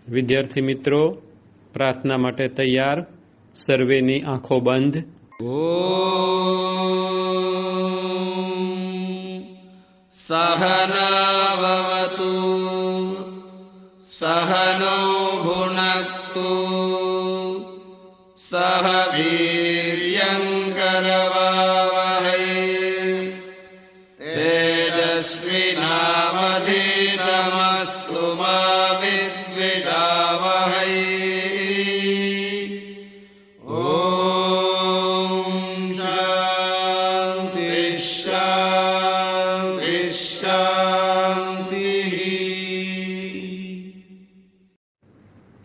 વિદ્યાર્થી મિત્રો, પ્રાર્થના માટે તૈયાર. સર્વેની આંખો બંધ. સહનાવતુ સહનૌ ભુનક્તુ સહ વીર્યંકરવાવહૈ તેજસ્વિનાવધીતમસ્તુ મા વિદ્વિષાવહૈ.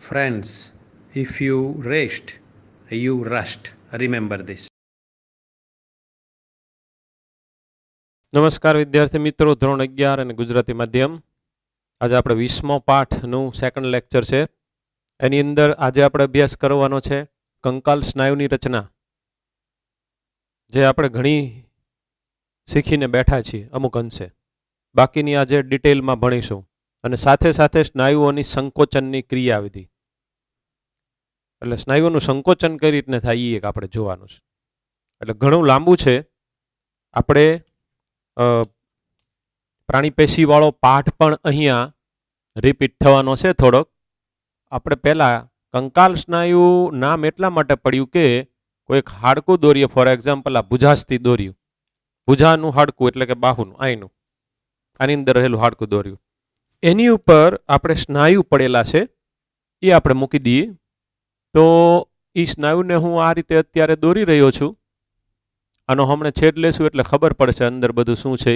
Friends, if you rest, you rust. Remember this. નમસ્કાર વિદ્યાર્થી મિત્રો, ધોરણ 11 અને ગુજરાતી માધ્યમ. આજે આપણે 20મો પાઠનું સેકન્ડ લેક્ચર છે. એની અંદર આજે આપણે અભ્યાસ કરવાનો છે કંકાલ સ્નાયુની રચના, જે આપણે ઘણી શીખીને બેઠા છીએ અમુક અંશે. બાકીની આજે ડિટેલમાં ભણીશું અને સાથે સાથે સ્નાયુઓની સંકોચનની ક્રિયાવિધિ, એટલે સ્નાયુઓનું સંકોચન કઈ રીતને થાય એ એક આપણે જોવાનું છે. એટલે ઘણું લાંબુ છે. આપણે પ્રાણીપેશીવાળો પાઠ પણ અહીંયા રિપીટ થવાનો છે થોડોક. આપણે પહેલાં કંકાલ સ્નાયુ નામ એટલા માટે પડ્યું કે કોઈક હાડકું દોરીએ, ફોર એક્ઝામ્પલ આ ભુજાસ્થિ દોર્યું, ભુજાનું હાડકું એટલે કે બાહુનું, આઈનું, આની અંદર રહેલું હાડકું દોર્યું, એની ઉપર આપણે સ્નાયુ પડેલા છે એ આપણે મૂકી દઈએ. તો એ સ્નાયુને હું આ રીતે અત્યારે દોરી રહ્યો છું. આનો હમણાં છેદ લેશું એટલે ખબર પડશે અંદર બધું શું છે.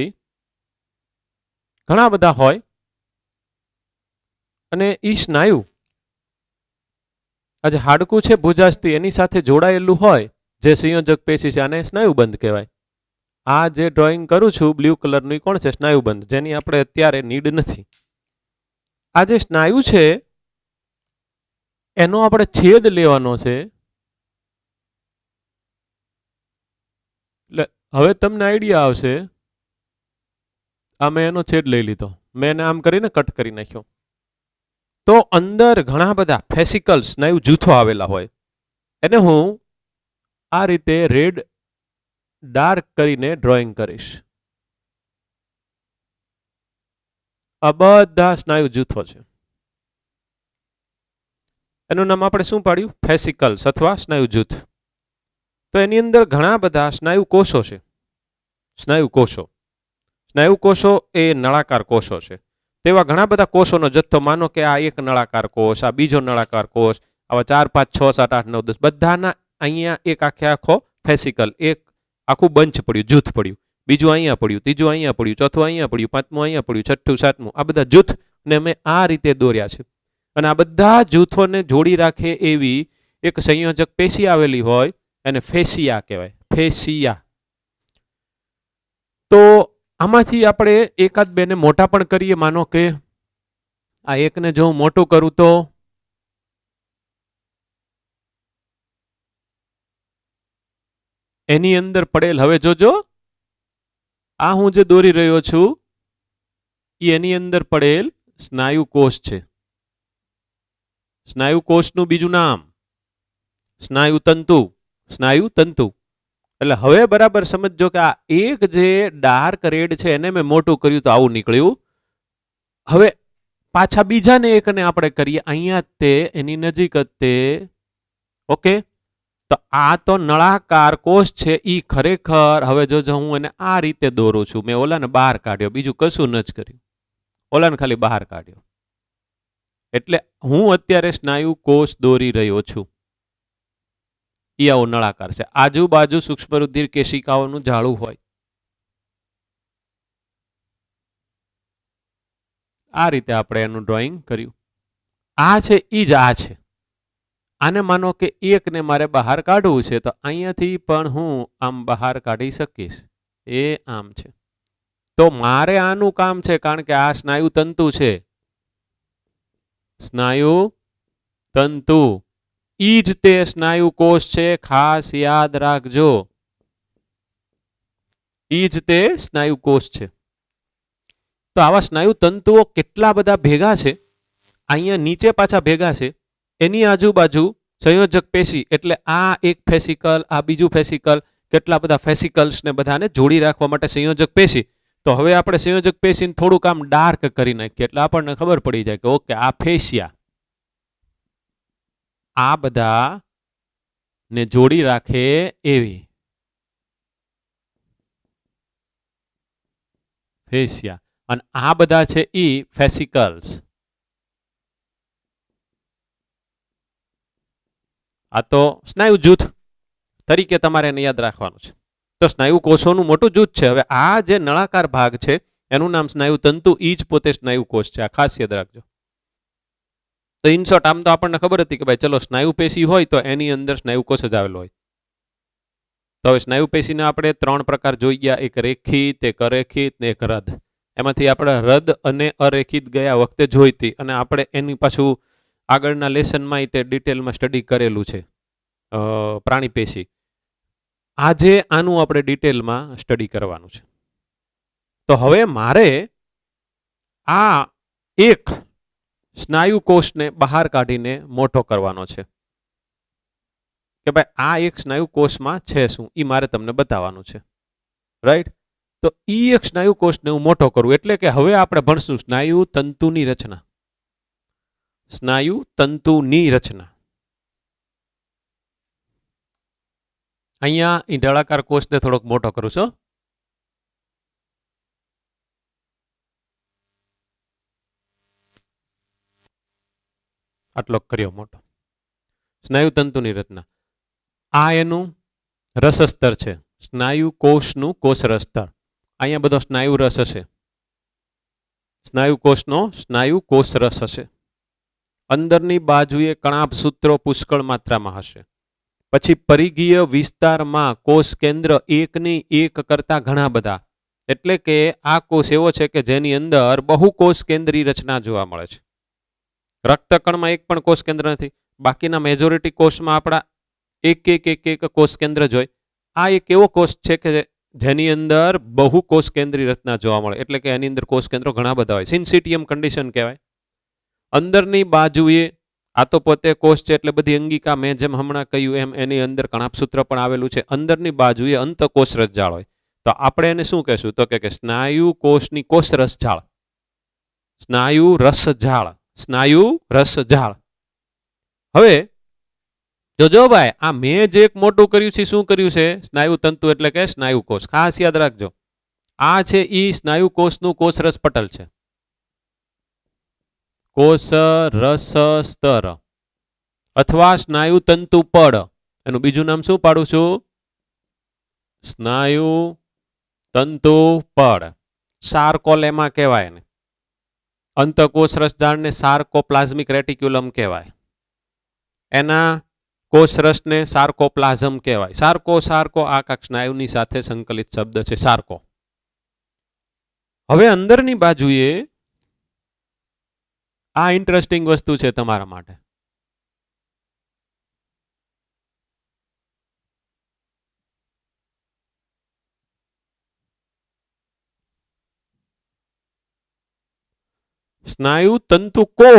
ઘણા બધા હોય અને એ સ્નાયુ આજે હાડકું છે ભુજાસ્થિ એની સાથે જોડાયેલું હોય જે સંયોજક પેશી છે, આને સ્નાયુબંધ કહેવાય. આ જે ડ્રોઈંગ કરું છું બ્લુ કલરનું એ કોણ છે? સ્નાયુબંધ, જેની આપણે અત્યારે નીડ નથી. આ જે સ્નાયુ છે એનો આપણે છેદ લેવાનો છે. એટલે હવે તમને આઈડિયા આવશે. આ મેં એનો છેદ લઈ લીધો, મેં એને આમ કરીને કટ કરી નાખ્યો. તો અંદર ઘણા બધા ફેસિકલ સ્નાયુ જૂથો આવેલા હોય, એને હું આ રીતે રેડ ડાર્ક કરીને ડ્રોઈંગ કરીશ. આ બધા સ્નાયુ જૂથો છે. એનું નામ આપણે શું પાડ્યું? ફેસિકલ્સ અથવા સ્નાયુ જૂથ. તો એની અંદર ઘણા બધા સ્નાયુ કોષો છે. સ્નાયુ કોષો એ નળાકાર કોષો છે. તેવા ઘણા બધા કોષોનો જથ્થો, માનો કે આ એક નળાકાર કોષ, આ બીજો નળાકાર કોષ, આવા 4, 5, 6, 7, 8, 9, 10 બધાના અહીંયા એક આખો ફેસિકલ, એક આખું બંચ પડ્યું, જૂથ પડ્યું. બીજું અહીંયા પડ્યું, ત્રીજું અહીંયા પડ્યું, ચોથું અહીંયા પડ્યું, પાંચમું અહીંયા પડ્યું, છઠ્ઠું, સાતમું, આ બધા જૂથને મેં આ રીતે દોર્યા છે. અને આ બધા જૂથોને જોડી રાખે એવી એક સંયોજક પેશી આવેલી હોય, એને ફેસિયા કહેવાય. ફેસિયા. તો આમાંથી આપણે એકાદ બેને મોટા પણ કરીએ. માનો કે આ એકને જો હું મોટું કરું તો એની અંદર પડેલ, હવે જોજો, આ હું જે દોરી રહ્યો છું એ એની અંદર પડેલ સ્નાયુ કોષ છે. સ્નાયુ કોષનું બીજું નામ સ્નાયુ તંતુ. એટલે હવે બરાબર સમજો કે આ એક જે ડાર્ક રેડ છે એને મેં મોટું કર્યું તો આવું નીકળ્યું. હવે પાછા બીજાને એકને આપણે કરીએ અહીંયા તે એની નજીક જ તે. ઓકે, તો આ તો નળાકાર કોષ છે. ઈ ખરેખર હવે જો હું એને આ રીતે દોરું છું, મેં ઓલાને બહાર કાઢ્યો, બીજું કશું ન જ કર્યું, ઓલાને ખાલી બહાર કાઢ્યો. એટલે હું અત્યારે સ્નાયુ કોષ દોરી રહ્યો છું. એ આવો નળાકાર છે. આજુબાજુ સૂક્ષ્મરુધિર કેશિકાઓનું જાળું હોય. આ રીતે આપણે એનું ડ્રોઈંગ કર્યું. આ છે ઈ જ આ છે. આને માનો કે એકને મારે બહાર કાઢવું છે તો અહીંયાથી પણ હું આમ બહાર કાઢી શકીશ. એ આમ છે. તો મારે આનું કામ છે, કારણ કે આ સ્નાયુ તંતુ છે. સ્નાયુ તંતુ ઈ જ તે સ્નાયુ કોષ છે. ખાસ યાદ રાખજો, ઈ જ તે સ્નાયુ કોષ છે. તો આવા સ્નાયુ તંતુઓ કેટલા બધા ભેગા છે અહીંયા નીચે પાછા ભેગા છે, એની આજુબાજુ સંયોજક પેશી એટલે આ એક ફેસિકલ, આ બીજું ફેસિકલ, કેટલા બધા ફેસિકલ્સને બધાને જોડી રાખવા માટે સંયોજક પેશી. તો હવે આપણે સંયોજક પેશીને થોડુંક આમ ડાર્ક કરી નાખીએ એટલે આપણને ખબર પડી જાય કે ઓકે આ ફેશિયા આ બધા ને જોડી રાખે એવી ફેશિયા, અને આ બધા છે ઈ ફેસિકલ્સ. આ તો સ્નાયુ જૂથ તરીકે તમારે એને યાદ રાખવાનું છે. તો સ્નાયુ કોષોનું મોટું જૂથ છે. હવે આ જે નળાકાર ભાગ છે એનું નામ સ્નાયુ તંતુ, ઈ જ પોતે સ્નાયુ કોષ છે. આ ખાસ યાદ રાખજો. તો ઇન શોર્ટ આમ તો આપણને ખબર હતી કે ભાઈ ચલો સ્નાયુ પેશી હોય તો એની અંદર સ્નાયુ કોષ જ આવેલો હોય. તો હવે સ્નાયુ પેશીના આપણે 3 પ્રકાર જોઈ ગયા, એક રેખિત, એક અરેખિત ને એક રદ. એમાંથી આપણે રદ અને અરેખિત ગયા વખતે જોઈ હતી, અને આપણે એની પાછું આગળના લેસનમાં તે ડિટેલમાં સ્ટડી કરેલું છે પ્રાણી પેશી. આજે આનું આપણે ડિટેલમાં સ્ટડી કરવાનું છે. તો હવે મારે આ એક સ્નાયુ કોષને બહાર કાઢીને મોટો કરવાનો છે કે ભાઈ આ એક સ્નાયુ કોષમાં છે શું, એ મારે તમને બતાવવાનું છે. રાઈટ? તો ઈ એક સ્નાયુ કોષને હું મોટો કરું એટલે કે હવે આપણે ભણશું સ્નાયુ તંતુની રચના. સ્નાયુ તંતુની રચના. અહીંયા ઈ ઢળાકાર કોષને થોડોક મોટો કરું છું. આટલો કર્યો મોટો. સ્નાયુ તંતુની રચના. આ એનું રસસ્તર છે, સ્નાયુ કોષનું કોષરસ સ્તર. અહીંયા બધો સ્નાયુ રસ હશે, સ્નાયુ કોષનો સ્નાયુ કોષરસ હશે. અંદરની બાજુએ કણાભ સૂત્રો પુષ્કળ માત્રામાં હશે. પછી પરિઘીય વિસ્તારમાં કોષ કેન્દ્ર એકની એક કરતા ઘણા બધા, એટલે કે આ કોષ એવો છે કે જેની અંદર બહુ કોષ કેન્દ્રી રચના જોવા મળે છે. રક્તકણમાં એક પણ કોષ કેન્દ્ર નથી, બાકીના મેજોરિટી કોષમાં આપણા એક કોષ કેન્દ્ર જ હોય. આ એક એવો કોષ છે કે જેની અંદર બહુ કોષ કેન્દ્રી રચના જોવા મળે, એટલે કે એની અંદર કોષ કેન્દ્રો ઘણા બધા હોય. સિન્સિટિયમ કન્ડિશન કહેવાય. અંદરની બાજુએ આ તો પોતે કોષ છે એટલે બધી અંગિકા, મેં જેમ હમણાં કહ્યું એમ એની અંદર કણાભસૂત્ર પણ આવેલું છે. અંદરની બાજુએ અંતકોષ રસજાળ હોય. તો આપણે એને શું કહેશું? તો કે સ્નાયુ કોષની કોષ રસજાળ, સ્નાયુ રસજાળ, સ્નાયુ રસજાળ. હવે જોજો ભાઈ, આ મેં જે એક મોટું કર્યું છે શું કર્યું છે? સ્નાયુ તંતુ એટલે કે સ્નાયુ કોષ. ખાસ યાદ રાખજો, આ છે ઈ સ્નાયુ કોષનું કોષરસ પટલ છે, કોષ રસ સ્તર અથવા સ્નાયુ તંતુ પડ. એનું બીજું નામ શું પાડું છું? સ્નાયુ તંતુ પડ. સાર્કોલેમા કહેવાય એને. અંતકોષ રસજાળને સાર્કોપ્લાઝમિક રેટિક્યુલમ કહેવાય. એના કોષ રસને સાર્કોપ્લાઝમ કહેવાય. સાર્કો આ કાંક સ્નાયુની સાથે સંકલિત શબ્દ છે, સાર્કો. હવે અંદરની બાજુએ આ ઇન્ટરેસ્ટિંગ વસ્તુ છે તમારા માટે. સ્નાયુ તંતુ કો.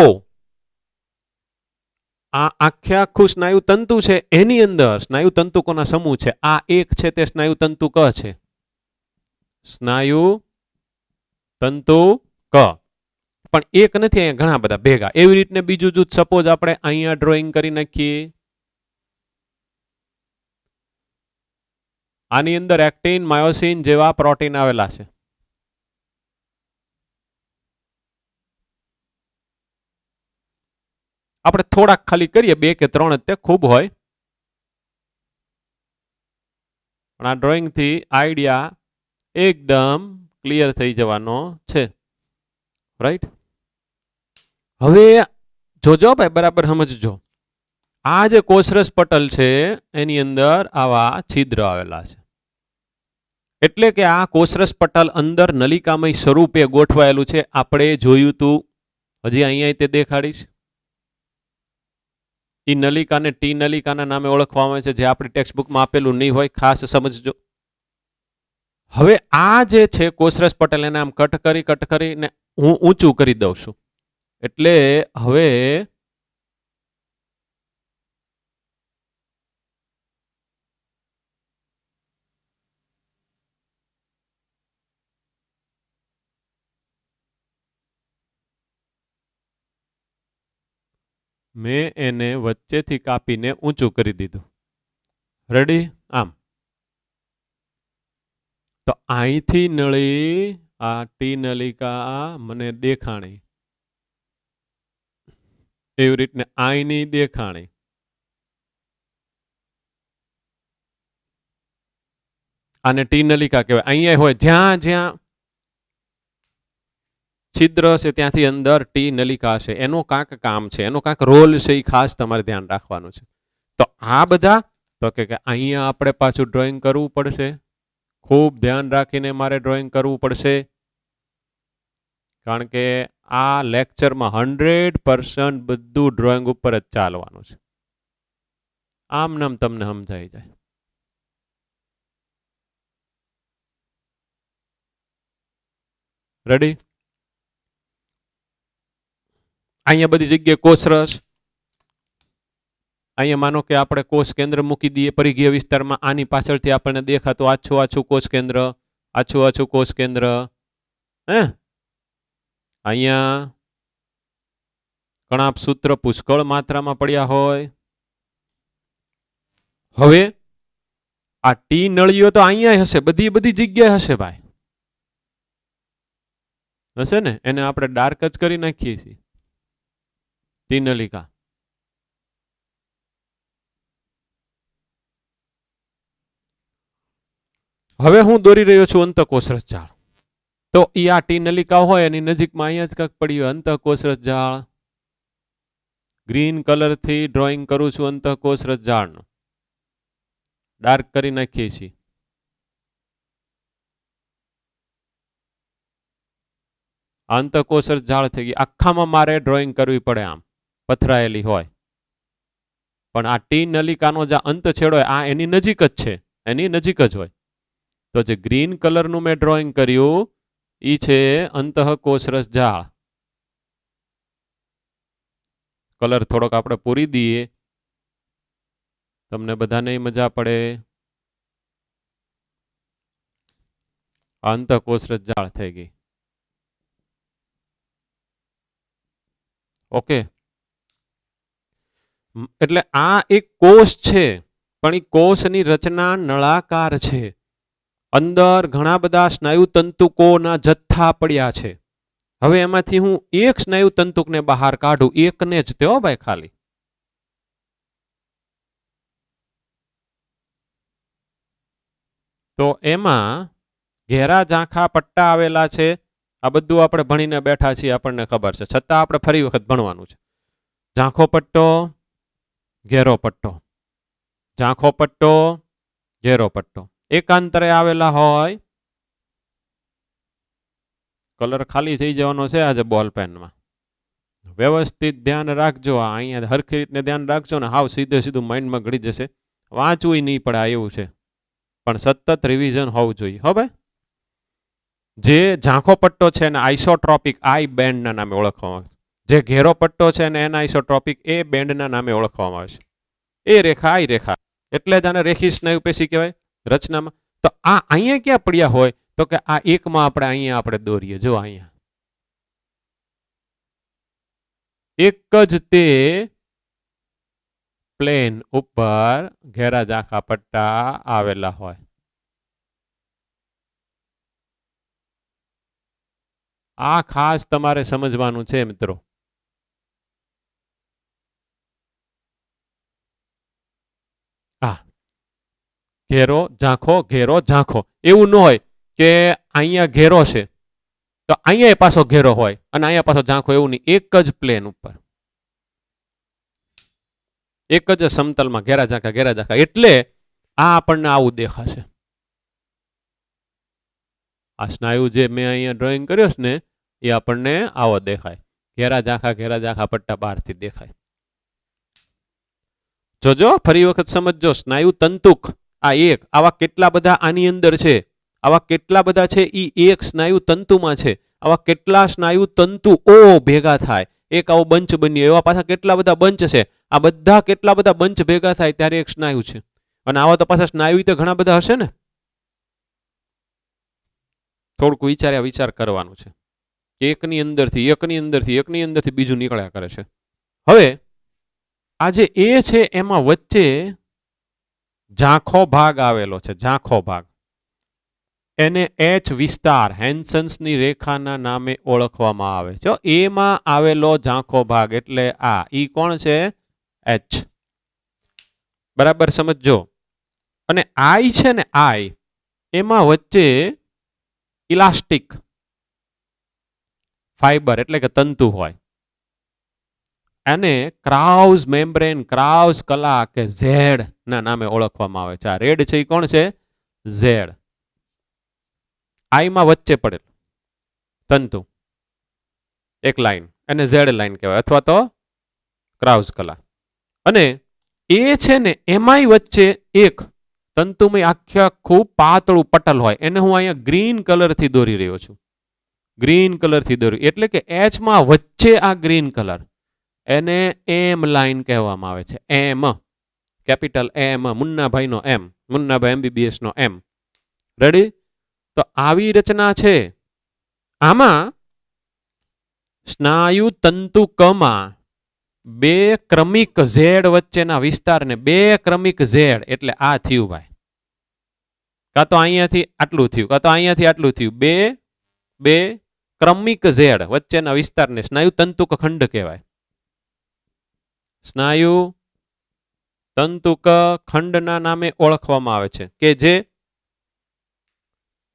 આ આખું સ્નાયુ તંતુ છે, એની અંદર સ્નાયુ તંતુકોના સમૂહ છે. આ એક છે તે સ્નાયુ તંતુ ક છે. સ્નાયુ તંતુ ક. પણ એક નથી, અહીંયા ઘણા બધા ભેગા. એવી રીતને બીજું જૂથ સપોઝ આપણે અહીંયા ડ્રોઈંગ કરી નાખીએ. આની અંદર એક્ટિન, માયોસિન જેવા પ્રોટીન આવેલા છે. આપણે થોડાક ખાલી કરીએ, 2 કે 3 જ તે ખૂબ હોય. પણ આ ડ્રોઈંગ થી આઈડિયા એકદમ ક્લિયર થઈ જવાનો છે. રાઈટ? હવે જોજો ભાઈ, બરાબર સમજજો. આ જે કોષરસ પટલ છે એની અંદર આવા છિદ્ર આવેલા છે. એટલે કે આ કોષરસ પટલ અંદર નલિકામય સ્વરૂપે ગોઠવાયેલું છે. આપણે જોયું તું, હજી અહીંયા તે દેખાડીશ. ઈ નલિકાને ટી નલિકાના નામે ઓળખવામાં આવે છે, જે આપણી ટેક્સ્ટબુકમાં આપેલું નહીં હોય, ખાસ સમજજો. હવે આ જે છે કોષરસ પટલ, એને આમ કટ કરીને હું ઊંચું કરી દઉં છું. એટલે હવે મેં એને વચ્ચેથી કાપીને ઊંચું કરી દીધું. રેડી? આમ તો અહીંથી નળી આ ટી નલિકા મને દેખાણી, એવી રીતને અહીંની દેખાણી. આને ટી નલિકા કહેવાય. અહીંયા હોય જ્યાં જ્યાં છિદ્ર હશે ત્યાંથી અંદર ટી નલિકા હશે. એનું કાંક કામ છે, એનો કાંક રોલ છે, એ ખાસ તમારે ધ્યાન રાખવાનું છે. તો આ બધા તો કે અહીંયા આપણે પાછું ડ્રોઈંગ કરવું પડશે. ખૂબ ધ્યાન રાખીને મારે ડ્રોઈંગ કરવું પડશે, કારણ કે આ લેક્ચરમાં 100% બધું ડ્રોઈંગ ઉપર જ ચાલવાનું છે. આમ નામ તમને સમજાઈ જાય. રેડી? અહીંયા બધી જગ્યાએ કોષરસ. અહીંયા માનો કે આપણે કોષ કેન્દ્ર મૂકી દઈએ પરિઘીય વિસ્તારમાં. આની પાછળથી આપણને દેખાતું આછું આછું કોષ કેન્દ્ર, આછું આછું કોષ કેન્દ્ર. હે, અહીંયા કણાપ સૂત્ર પુષ્કળ માત્રામાં પડ્યા હોય. હવે આ ટી નળીઓ તો અહીંયા હશે, બધી બધી જગ્યાએ હશે ભાઈ, હશે ને. એને આપણે ડાર્ક જ કરી નાખીએ છીએ ટી નલિકા. હવે હું દોરી રહ્યો છું અંતઃકોષરસ જાળ. તો ઈ આ ટી નલિકા હોય એની નજીકમાં અહીંયા જ કાંક પડી હોય અંતઃકોષરસ જાળ. ગ્રીન કલરથી ડ્રોઈંગ કરું છું અંતઃકોષરસ જાળનું. ડાર્ક કરી નાખીએ છીએ. અંતઃકોષરસ જાળ થઈ ગઈ. આખામાં મારે ડ્રોઈંગ કરવી પડે આમ પથરાયેલી હોય. પણ આ ટી નલિકાનો જે અંત છેડો હોય આ એની નજીક જ છે, એની નજીક જ હોય. તો જે ગ્રીન કલરનું મેં ડ્રોઈંગ કર્યું ઈ છે અંતઃકોષરસ જાળ. કલર થોડોક આપણે પૂરી દઈએ, તમને બધાને મજા પડે. અંતઃકોષરસ જાળ થઈ ગઈ. ઓકે, એટલે આ એક કોષ છે, પણ એ કોષની રચના નળાકાર છે. અંદર ઘણા બધા સ્નાયુ તંતુકોના જથ્થા પડ્યા છે. હવે એમાંથી હું એક સ્નાયુ તંતુકને બહાર કાઢું, એકને જ તેઓ ભાઈ ખાલી. તો એમાં ઘેરા ઝાંખા પટ્ટા આવેલા છે. આ બધું આપણે ભણીને બેઠા છીએ, આપણને ખબર છે, છતાં આપણે ફરી વખત ભણવાનું છે. ઝાંખો પટ્ટો, ઘેરો પટ્ટો, ઝાંખો પટ્ટો, ઘેરો પટ્ટો એકાંતરે આવેલા હોય. કલર ખાલી થઈ જવાનો છે આજે બોલ પેનમાં. વ્યવસ્થિત ધ્યાન રાખજો. અહીંયા હરખી રીતને ધ્યાન રાખજો ને હાવ સીધે સીધું માઇન્ડમાં ગળી જશે. વાંચવું નહીં પડે એવું છે, પણ સતત રિવિઝન હોવું જોઈએ. હવે જે ઝાંખો પટ્ટો છે એને આઇસોટ્રોપિક આઈ બેન્ડના નામે ઓળખવામાં આવે છે. જે ઘેરો પટ્ટો છે એને એનાઇસોટ્રોપિક એ બેન્ડના નામે ઓળખવામાં આવે છે. એ રેખા આઈ રેખા, એટલે જ આને રેખી સ્નાયુ પેશી કહેવાય રચનામાં. તો આ અહીંયા ક્યાં પડ્યા હોય? તો કે આ એકમાં આપણે અહીંયા આપણે દોરીએ. જો અહીંયા એક જ તે પ્લેન ઉપર ઘેરા ઝાંખા પટ્ટા આવેલા હોય. આ ખાસ તમારે સમજવાનું છે મિત્રો. ઘેરો ઝાંખો, ઘેરો ઝાંખો એવું ન હોય કે અહીંયા ઘેરો છે તો અહીંયા પાછો ઘેરો હોય અને અહીંયા પાછો ઝાંખો, એવું નહીં. એક જ પ્લેન ઉપર, એક જ સમતલમાં ઘેરા ઝાંખા, ઘેરા ઝાંખા. એટલે આ આપણને આવું દેખાશે. આ સ્નાયુ જે મેં અહીંયા ડ્રોઈંગ કર્યો છે ને એ આપણને આવો દેખાય. ઘેરા ઝાંખા પટ્ટા બહારથી દેખાય. જોજો, ફરી વખત સમજજો. સ્નાયુ તંતુક આ એક, આવા કેટલા બધા આની અંદર છે, આવા કેટલા બધા છે એ એક સ્નાયુ તંતુમાં છે. આવા કેટલા સ્નાયુ તંતુઓ ભેગા થાય એક આવો બંચ બન્યો. એવા પાછા કેટલા બધા બંચ છે. આ બધા કેટલા બધા બંચ ભેગા થાય ત્યારે એક સ્નાયુ છે. અને આવા તો પાછા સ્નાયુ તો ઘણા બધા હશે ને. થોડુંક વિચાર કરવાનું છે. એકની અંદરથી બીજું નીકળ્યા કરે છે. હવે આ જે એ છે એમાં વચ્ચે ઝાંખો ભાગ આવેલો છે. ઝાંખો ભાગ એને એચ વિસ્તાર, હેન્સન્સની રેખાના નામે ઓળખવામાં આવે છે. એમાં આવેલો ઝાંખો ભાગ એટલે આ ઈ કોણ છે? એચ. બરાબર સમજો. અને આઈ છે ને, આઈ એમાં વચ્ચે ઇલાસ્ટિક ફાઈબર એટલે કે તંતુ હોય. અને ક્રાઉઝ મેમ્બ્રેન, ક્રાઉઝ કલા કે ઝેડ ના નામે ઓળખવામાં આવે છે. આ રેડ છે એ કોણ છે? ઝેડ. આઈમાં વચ્ચે પડેલ તંતુ એક લાઈન, એને ઝેડ લાઈન કહેવાય અથવા તો ક્રાઉઝ કલા. અને એ છે ને એમાંય વચ્ચે એક તંતુમય આખું પાતળું પટલ હોય. એને હું અહીંયા ગ્રીન કલરથી દોરી રહ્યો છું. ગ્રીન કલરથી દોર્યું એટલે કે એચમાં વચ્ચે આ ગ્રીન કલર, એને એમ લાઈન કહેવામાં આવે છે. એમ, કેપિટલ એમ, મુન્નાભાઈનો એમ, મુન્નાભાઈ MBBS નો એમ. રેડી? તો આવી રચના છે. આમાં સ્નાયુ તંતુકમાં બે ક્રમિક ઝેડ વચ્ચેના વિસ્તારને બે ક્રમિક ઝેડ એટલે આ થયું ભાઈ. કાં તો અહીંયાથી આટલું થયું, કાં તો અહીંયાથી આટલું થયું. બે બે ક્રમિક ઝેડ વચ્ચેના વિસ્તારને સ્નાયુ તંતુક ખંડ કહેવાય. સ્નાયુ તંતુક ખંડના નામે ઓળખવામાં આવે છે. કે જે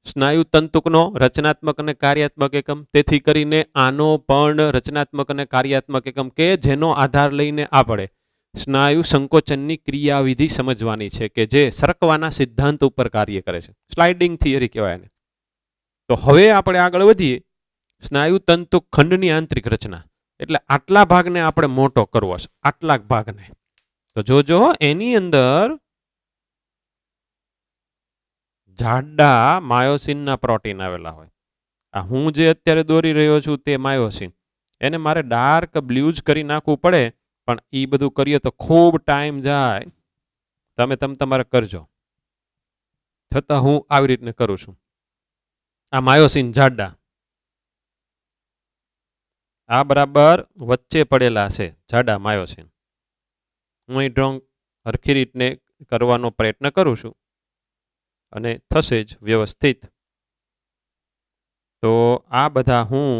સ્નાયુ તંતુકનો રચનાત્મક અને કાર્યાત્મક એકમ. તેથી કરીને આનો પણ રચનાત્મક અને કાર્યાત્મક એકમ કે જેનો આધાર લઈને આપણે સ્નાયુ સંકોચનની ક્રિયાવિધિ સમજવાની છે કે જે સરકવાના સિદ્ધાંત ઉપર કાર્ય કરે છે. સ્લાઇડિંગ થિયરી કહેવાય એને. તો હવે આપણે આગળ વધીએ. સ્નાયુ તંતુક ખંડની આંતરિક રચના એટલે આટલા ભાગને આપણે મોટો કરવો છે. આટલા ભાગને તો જોજો એની અંદર જાડા માયોસિનના પ્રોટીન આવેલા હોય. આ હું જે અત્યારે દોરી રહ્યો છું તે માયોસિન. એને મારે ડાર્ક બ્લુ જ કરી નાખવું પડે, પણ એ બધું કરીએ તો ખૂબ ટાઈમ જાય. તમે તમારે કરજો. છતાં હું આવી રીતને કરું છું. આ માયોસિન જાડા, આ બરાબર વચ્ચે પડેલા છે જાડા માયોસિન. હું અહીં ડ્રોઈંગ હરખી રીતને કરવાનો પ્રયત્ન કરું છું અને થશે જ વ્યવસ્થિત. તો આ બધા હું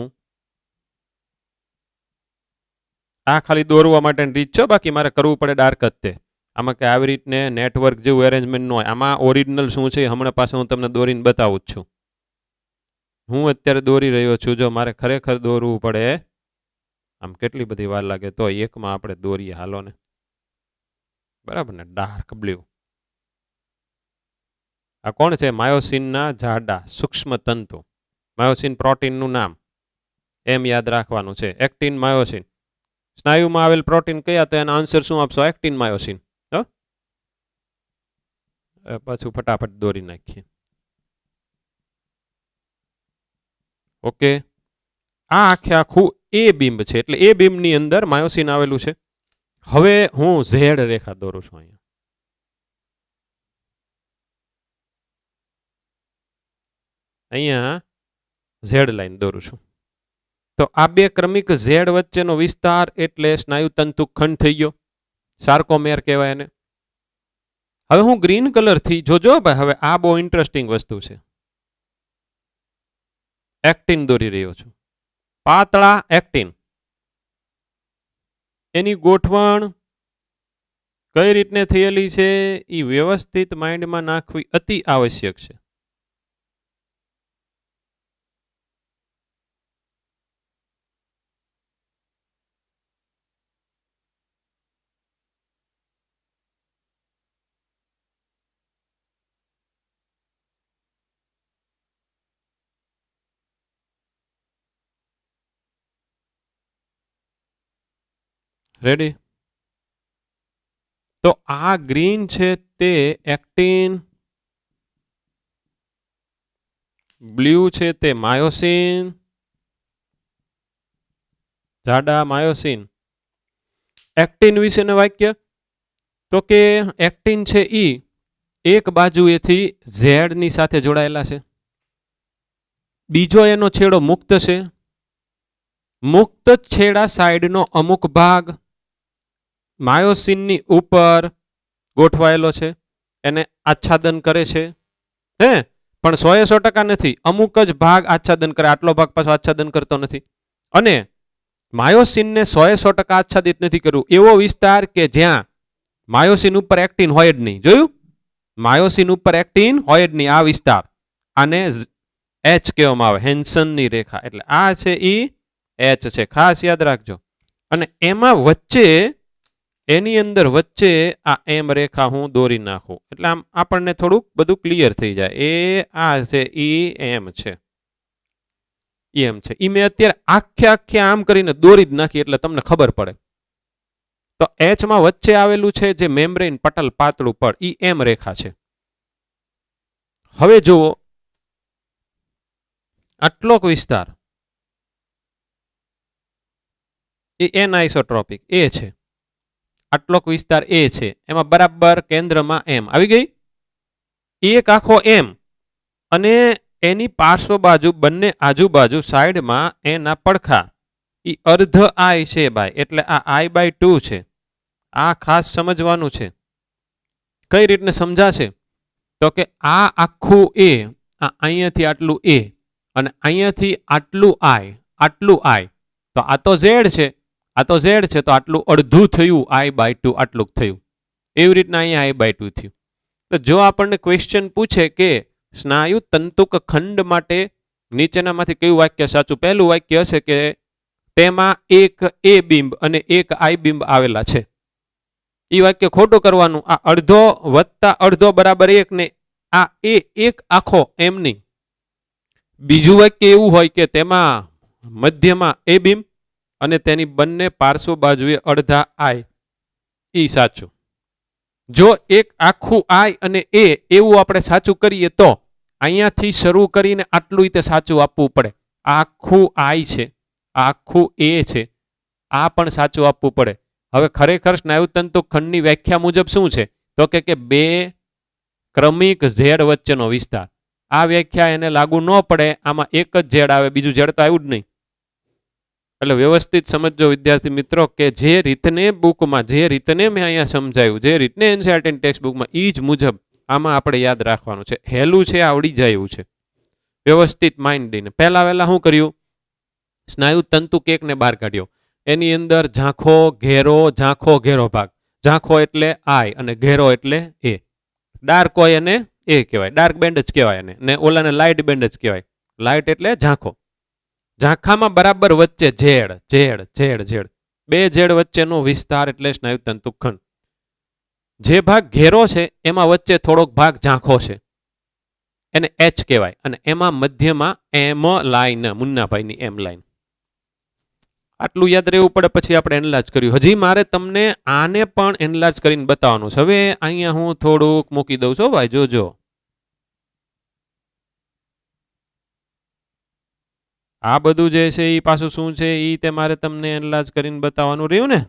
આ ખાલી દોરવા માટેની રીત છે. બાકી મારે કરવું પડે ડાર્ક જ તે. આમાં કે આવી રીતને નેટવર્ક જેવું એરેન્જમેન્ટ ન હોય. આમાં ઓરિજિનલ શું છે હમણાં પાસે હું તમને દોરીને બતાવું જ છું. હું અત્યારે દોરી રહ્યો છું. જો મારે ખરેખર દોરવું પડે આમ કેટલી બધી વાર લાગે તો એકમાં આપણે દોરીએ. હાલો ને, બરાબર ને. Dark blue. આ કોણ છે? માયોસિનના જાડા સૂક્ષ્મ તંતુ. માયોસિન પ્રોટીનનું નામ એમ યાદ રાખવાનું છે. Actin myosin. સ્નાયુમાં આવેલ પ્રોટીન કયા? તો એના આન્સર શું આપશો? Actin myosin. પાછું ફટાફટ દોરી નાખીએ. ઓકે. આ આખું એ બિંબ છે એટલે એ બિંબની અંદર માયોસિન આવેલું છે. હવે હું ઝેડ રેખા દોરું છું અહીંયા. અહીંયા ઝેડ લાઈન દોરું છું. તો આ બે ક્રમિક ઝેડ વચ્ચેનો વિસ્તાર એટલે સ્નાયુ તંતુ ખંડ થઈ ગયો. સાર્કોમેર કહેવાય એને. હવે હું ગ્રીન કલરથી જોજો ભાઈ. હવે આ બહુ ઇન્ટરેસ્ટિંગ વસ્તુ છે. એક્ટિન દોરી રહ્યો છું. પાતળા એક્ટિન. એની ગોઠવણ કઈ રીતને થયેલી છે એ વ્યવસ્થિત માઇન્ડમાં નાખવી અતિ આવશ્યક છે. રેડી? તો આ ગ્રીન છે તે એક્ટિન, બ્લુ છે તે માયોસિન, જાડા માયોસિન. એક્ટિન વિશેનું વાક્ય તો કે એક્ટિન છે ઈ એક બાજુએથી ઝેડ ની સાથે જોડાયેલા છે, બીજો એનો છેડો મુક્ત છે, મુક્ત છેડા સાઈડનો અમુક ભાગ માયોસિનની ઉપર ગોઠવાયેલો છે, એને આચ્છાદન કરે છે, હે પણ 100% નથી, અમુક જ ભાગ આચ્છાદન કરે, આટલો ભાગ પાછો આચ્છાદન કરતો નથી. અને માયોસિનને 100% આચ્છાદિત નથી કરવું એવો વિસ્તાર કે જ્યાં માયોસિન ઉપર એક્ટિન હોય જ નહીં. જોયું? માયોસિન ઉપર એક્ટિન હોય જ નહીં, આ વિસ્તાર. આને એચ કહેવામાં આવે, હેન્સનની રેખા. એટલે આ છે ઈ એચ છે, ખાસ યાદ રાખજો. અને એમાં વચ્ચે, એની અંદર વચ્ચે આ એમ રેખા હું દોરી નાખું એટલે આમ આપણને થોડુંક બધું ક્લિયર થઈ જાય. એ આ છે ઈ એમ છે, એમ છે. ઈ મેં અત્યારે આખે આમ કરીને દોરી જ નાખી એટલે તમને ખબર પડે. તો એચ માં વચ્ચે આવેલું છે જે મેમ્બ્રેન પટલ પાતળું પડ, ઈ એમ રેખા છે. હવે જુઓ, આટલોક વિસ્તાર એ એન આઇસોટ્રોપિક એ છે, આટલોક વિસ્તાર એ છે, એમાં બરાબર કેન્દ્રમાં એમ આવી ગઈ. એક આખો એમ અને એની પાર્શ્વ બાજુ બંને આજુબાજુ સાઈડમાં એના પડખા ઈ અર્ધ આઈ છે ભાઈ, એટલે આ I/2 છે. આ ખાસ સમજવાનું છે. કઈ રીતને સમજાશે તો કે આ આખું એ, આ અહીંયાથી આટલું એ અને અહીંયાથી આટલું આઈ, તો આ તો ઝેડ છે, આ તો ઝેડ છે, તો આટલું અડધું થયું I/2, આટલું થયું. એવી રીતના અહીંયા I/2 થયું. તો જો આપણને ક્વેશ્ચન પૂછે કે સ્નાયુ તંતુક ખંડ માટે નીચેનામાંથી કયું વાક્ય સાચું, પહેલું વાક્ય હશે કે તેમાં એક એ બિંબ અને એક આઈ બિંબ આવેલા છે. એ વાક્ય ખોટું કરવાનું. આ અડધો વત્તા અડધો બરાબર 1 ને આ એ એક આખો એમ નહીં. બીજું વાક્ય એવું હોય કે તેમાં મધ્યમાં એ બિંબ અને તેની બંને પાર્શ્વ બાજુએ અડધા આઈ, ઈ સાચું. જો એક આખું આઈ અને એ એવું આપણે સાચું કરીએ તો અહીંયાથી શરૂ કરીને આટલું રીતે સાચું આપવું પડે. આ આખું આઈ છે, આ આખું એ છે, આ પણ સાચું આપવું પડે. હવે ખરેખર સ્નાયુતંતુ ખંડની વ્યાખ્યા મુજબ શું છે તો કે બે ક્રમિક ઝેડ વચ્ચેનો વિસ્તાર. આ વ્યાખ્યા એને લાગુ ન પડે, આમાં એક જ ઝેડ આવે, બીજું ઝેડ તો આવ્યું જ નહીં. એટલે વ્યવસ્થિત સમજો વિદ્યાર્થી મિત્રો કે જે રીતને બુકમાં, જે રીતને મેં અહીંયા સમજાયું, જે રીતને એનસીઈઆરટી ટેક્સ્ટ બુકમાં, એ જ મુજબ આમાં આપણે યાદ રાખવાનું છે. હેલું છે, આવડી જાય એવું છે. વ્યવસ્થિત માઇન્ડ દઈને પહેલા વહેલા શું કર્યું, સ્નાયુ તંતુ કેકને બહાર કાઢ્યો. એની અંદર ઝાંખો ઘેરો ભાગ. ઝાંખો એટલે આઈ અને ઘેરો એટલે એ. ડાર્ક હોય એને એ કહેવાય, ડાર્ક બેન્ડ જ કહેવાય એને, ને ઓલાને લાઇટ બેન્ડ જ કહેવાય. લાઇટ એટલે ઝાંખો. ઝાંખામાં બરાબર વચ્ચે ઝેડ, બે ઝેડ વચ્ચેનો વિસ્તાર એટલે સ્નાયુતંતુ ખંડ. જે ભાગ ઘેરો છે એમાં વચ્ચે થોડોક ભાગ ઝાંખો છે, એને એચ કહેવાય. અને એમાં મધ્યમાં એમ લાઈન, મુન્નાભાઈની એમ લાઈન. આટલું યાદ રહેવું પડે. પછી આપણે એનલાર્જ કર્યું. હજી મારે તમને આને પણ એનલાર્જ કરીને બતાવવાનું છે. હવે અહીંયા હું થોડુંક મૂકી દઉં છું ભાઈ, જોજો. આ બધું જે છે એ પાછું શું છે એ તે મારે તમને એનલાર્જ કરીને બતાવવાનું રહ્યું ને.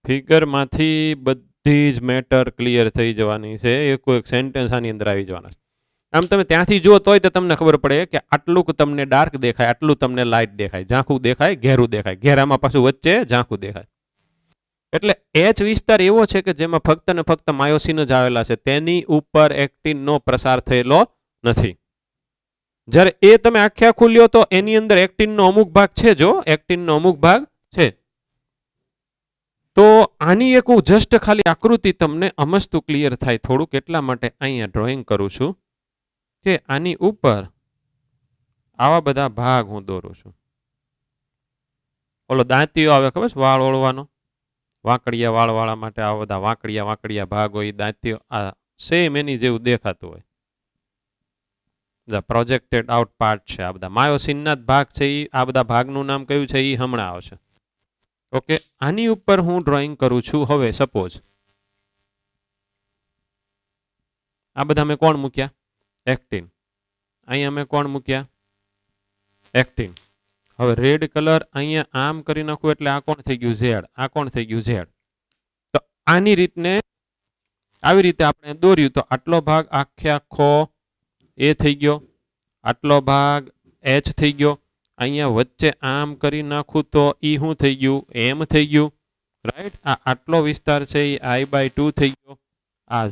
ફિગરમાંથી બધી જ મેટર ક્લિયર થઈ જવાની છે. એક સેન્ટેન્સ આની અંદર આવી જવાના છે. આમ તમે ત્યાંથી જો તોય તો તમને ખબર પડે કે આટલું તમને ડાર્ક દેખાય, આટલું તમને લાઇટ દેખાય, ઝાંખું દેખાય, ઘેરું દેખાય, ઘેરામાં પાછું વચ્ચે ઝાંખું દેખાય. એટલે એચ વિસ્તાર એવો છે કે જેમાં ફક્ત ને ફક્ત માયોસિન જ આવેલા છે, તેની ઉપર એક્ટિનનો પ્રસાર થયેલો નથી. જ્યારે એ તમે આખે આખું લ્યો તો એની અંદર એક્ટિનનો અમુક ભાગ છે, જો એક્ટિનનો અમુક ભાગ છે. તો આની એક હું જસ્ટ ખાલી આકૃતિ તમને અમસ્તું ક્લિયર થાય થોડુંક, એટલા માટે અહીંયા ડ્રોઈંગ કરું છું કે આની ઉપર આવા બધા ભાગ હું દોરું છું. ઓલો દાંતીઓ આવે ખબર છે, વાળ ઓળવાનો, વાંકડિયા વાળવાળા માટે આવા બધા વાંકડિયા ભાગ હોય, દાંતીઓ આ સેમ એની જેવું દેખાતું હોય. પ્રોજેક્ટેડ આઉટ પાર્ટ છે આ બધા માયોસિનના જ ભાગ છે. આ બધા ભાગનું નામ કયું છે એ હમણાં આવશે. ઓકે, આની ઉપર હું ડ્રોઈંગ કરું છું. હવે સપોઝ આ બધા મેં કોણ મૂક્યા? એક્ટિન. અહીંયા મેં કોણ મૂક્યા? એક્ટિન. હવે રેડ કલર અહીંયા આમ કરી નાખું એટલે આ કોણ થઈ ગયું? ઝેડ. આ કોણ થઈ ગયું? ઝેડ. તો આની રીતને આવી રીતે આપણે દોર્યું તો આટલો ભાગ આખે આખો એ થઈ ગયો, આટલો ભાગ એચ થઈ ગયો. અહીંયા વચ્ચે આમ કરી નાખું તો ઈ શું થઈ ગયું? એમ થઈ ગયું. રાઈટ. આ આટલો વિસ્તાર છે એ I/2 થઈ ગયો. આ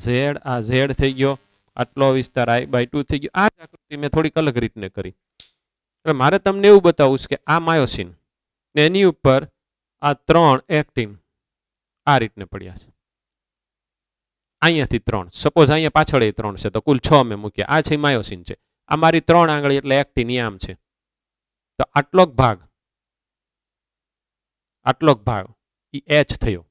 ઝેડ થઈ ગયો. આટલો વિસ્તાર I/2 થઈ ગયો. આ જ આકૃતિ મેં થોડીક અલગ રીતને કરી. એટલે મારે તમને એવું બતાવવું છે કે આ માયોસિન એની ઉપર આ 3 એક્ટિન આ રીતને પડ્યા છે. અહીંયાથી 3, સપોઝ અહીંયા પાછળ 3 છે તો કુલ 6 મેં મૂક્યા. આ છે માયોસિન છે. આ મારી 3 આંગળી એટલે એક્ટિન આમ છે. તો આટલોક ભાગ ઈ એચ થયો.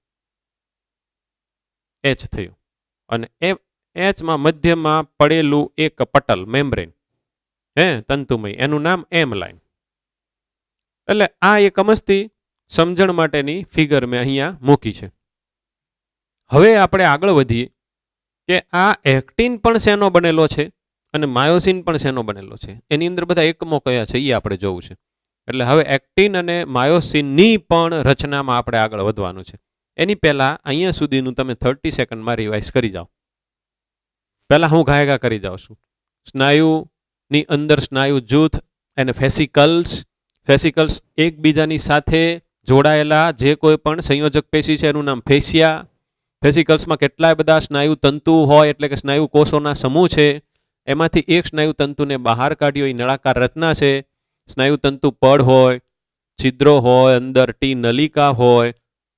અને એ એચમાં મધ્યમાં પડેલું એક પટલ મેમ્બ્રેન તંતુમય, એનું નામ એમ લાઈન. એટલે આ એક અમસ્તી સમજણ માટેની ફિગર મેં અહીંયા મૂકી છે. હવે આપણે આગળ વધીએ કે આ એક્ટિન પણ શેનો બનેલો છે અને માયોસિન પણ શેનો બનેલો છે. એની અંદર બધા એકમો કયા છે એ આપણે જોવું છે. એટલે હવે એક્ટિન અને માયોસિનની પણ રચનામાં આપણે આગળ વધવાનું છે. એની પહેલા અહીંયા સુધીનું તમે 30 સેકન્ડમાં રિવાઇઝ કરી જાઓ. પહેલા હું ઘાયગા કરી જાઉં છું. સ્નાયુની અંદર સ્નાયુ જૂથ અને ફેસિકલ્સ એકબીજાની સાથે જોડાયેલા જે કોઈ પણ સંયોજક પેશી છે એનું નામ ફેસિયા. ફેસિકલ્સમાં કેટલાય બધા સ્નાયુ તંતુ હોય એટલે કે સ્નાયુ કોષોના સમૂહ છે. એમાંથી એક સ્નાયુ તંતુને બહાર કાઢ્યો એ નળાકાર રચના છે. સ્નાયુ તંતુ પડ હોય, છિદ્રો હોય, અંદર ટી નલિકા હોય,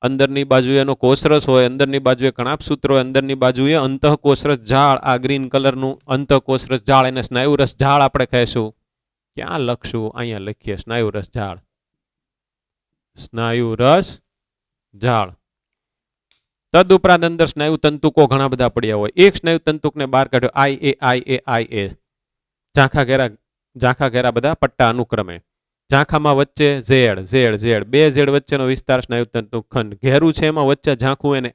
અંદરની બાજુએ એનો કોષરસ હોય, અંદરની બાજુએ કણાપસૂત્રો હોય, અંદરની બાજુએ અંતઃકોષરસ જાળ, આ ગ્રીન કલરનું અંતઃકોષરસ જાળ, એને સ્નાયુરસ જાળ આપણે કહેશું. ક્યાં લખશું? અહીંયા લખીએ સ્નાયુરસ જાળ. તદુપરાંત અંદર સ્નાયુ તંતુકો ઘણા બધા પડ્યા હોય. એક સ્નાયુ તંતુકને બહાર કાઢ્યો IA. ઝાંખા ઘેરા બધા પટ્ટા અનુક્રમે. ઝાંખામાં વચ્ચે ઝેડ, બે ઝેડ વચ્ચેનો વિસ્તાર સ્નાયુ તંતુ ખંડ. ઘેરું છે એમાં વચ્ચે ઝાંખું એને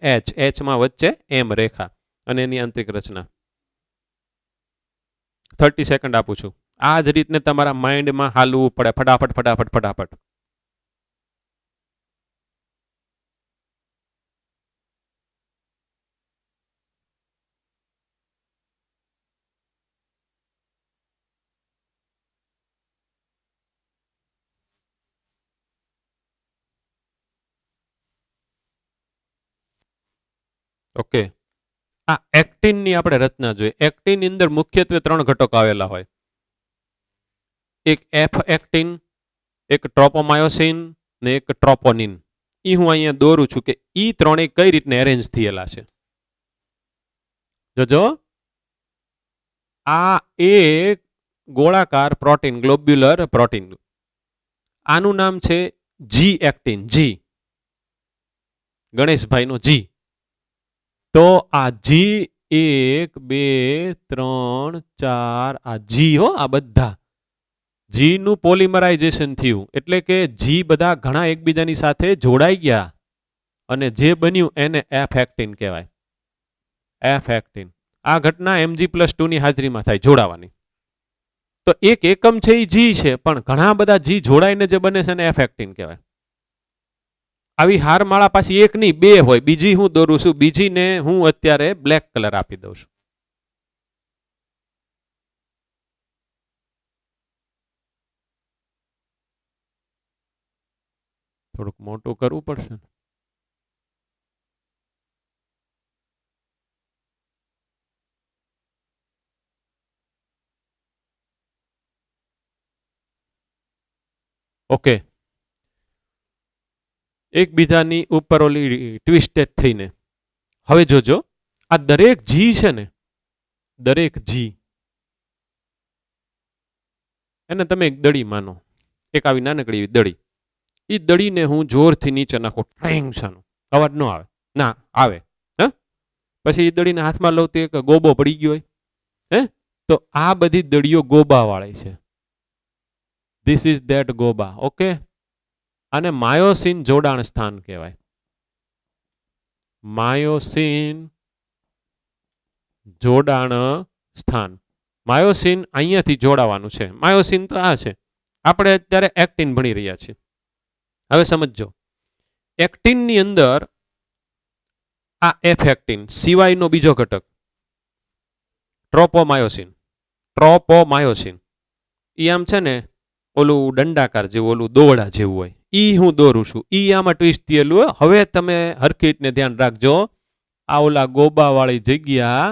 એચમાં વચ્ચે એમ રેખા અને એની આંતરિક રચના. 30 સેકન્ડ આપું છું. આ જ રીતને તમારા માઇન્ડમાં હાલવું પડે. ફટાફટ. ઓકે. આ એક્ટિનની આપણે રચના જોઈએ. એક્ટિનની અંદર મુખ્યત્વે 3 ઘટકો આવેલા હોય. એક એફ એક્ટિન, એક ટ્રોપોમાયોસિન ને એક ટ્રોપોનિન. એ હું અહીંયા દોરું છું કે ઈ ત્રણેય કઈ રીતને એરેન્જ થયેલા છે. જોજો, આ એક ગોળાકાર પ્રોટીન, ગ્લોબ્યુલર પ્રોટીન, આનું નામ છે જી એક્ટિન. જી, ગણેશભાઈનો જી. તો આ જી 1 2 3 4 આ જી હો, આ બધા જી નું પોલિમરાઇઝેશન થયું એટલે કે જી બધા ઘણા એકબીજાની સાથે જોડાઈ ગયા અને જે બન્યું એને એફ એક્ટિન કહેવાય. F actin. આ ઘટના Mg+2 ની હાજરીમાં થાય, જોડાવાની. તો એક એકમ છે એ જી છે, પણ ઘણા બધા જી જોડાઈને જે બને છે એને એફ એક્ટિન કહેવાય. આવી હારમાળા પાછી એક નહીં 2 હોય. બીજી હું દોરું છું, બીજીને હું અત્યારે બ્લેક કલર આપી દઉં છું. થોડુંક મોટું કરવું પડશે. ઓકે. એકબીજાની ઉપર ઓલી ટ્વિસ્ટેડ થઈને. હવે જોજો, આ દરેક જી છે ને, દરેક જી એને તમે એક દડી માનો, એક આવી નાનકડી એવી દડી. એ દડીને હું જોરથી નીચે નાખું, ટેન્શન, અવાજ ન આવે, ના આવે, હા. પછી એ દડીને હાથમાં લઉં તો એક ગોબો પડી ગયો હોય, તો આ બધી દડીઓ ગોબા વાળી છે. ધીસ ઇઝ ધેટ ગોબા. ઓકે. આને માયોસિન જોડાણ સ્થાન કહેવાય. માયોસિન જોડાણ સ્થાન. માયોસિન અહીંયાથી જોડાવાનું છે. માયોસિન તો આ છે. આપણે અત્યારે એક્ટિન ભણી રહ્યા છીએ. હવે સમજો, એક્ટિનની અંદર આ એફ એક્ટિન સિવાયનો બીજો ઘટક ટ્રોપોમાયોસિન. ટ્રોપોમાયોસિન ઈ આમ છે ને ઓલું દંડાકાર જેવું, ઓલું દોરડા જેવું હોય. ઈ હું દોરું છું, ઈ આમાં ટ્વિસ્ટ થયેલું હોય. હવે તમે હરખી રીતને ધ્યાન રાખજો. આ ઓલા ગોબાવાળી જગ્યા,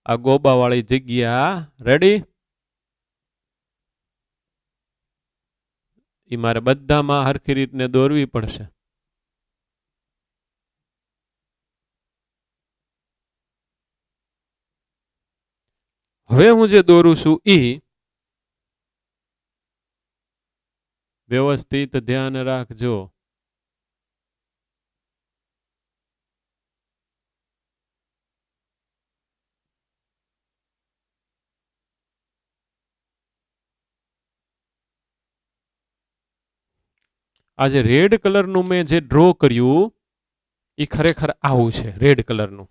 આ ગોબાવાળી જગ્યા રેડી, ઈ મારે બધામાં હરખી રીતને દોરવી પડશે. હવે હું જે દોરું છું ઈ વ્યવસ્થિત ધ્યાન રાખજો. આ જે રેડ કલરનું મેં જે ડ્રો કર્યું એ ખરેખર આવું છે. રેડ કલરનું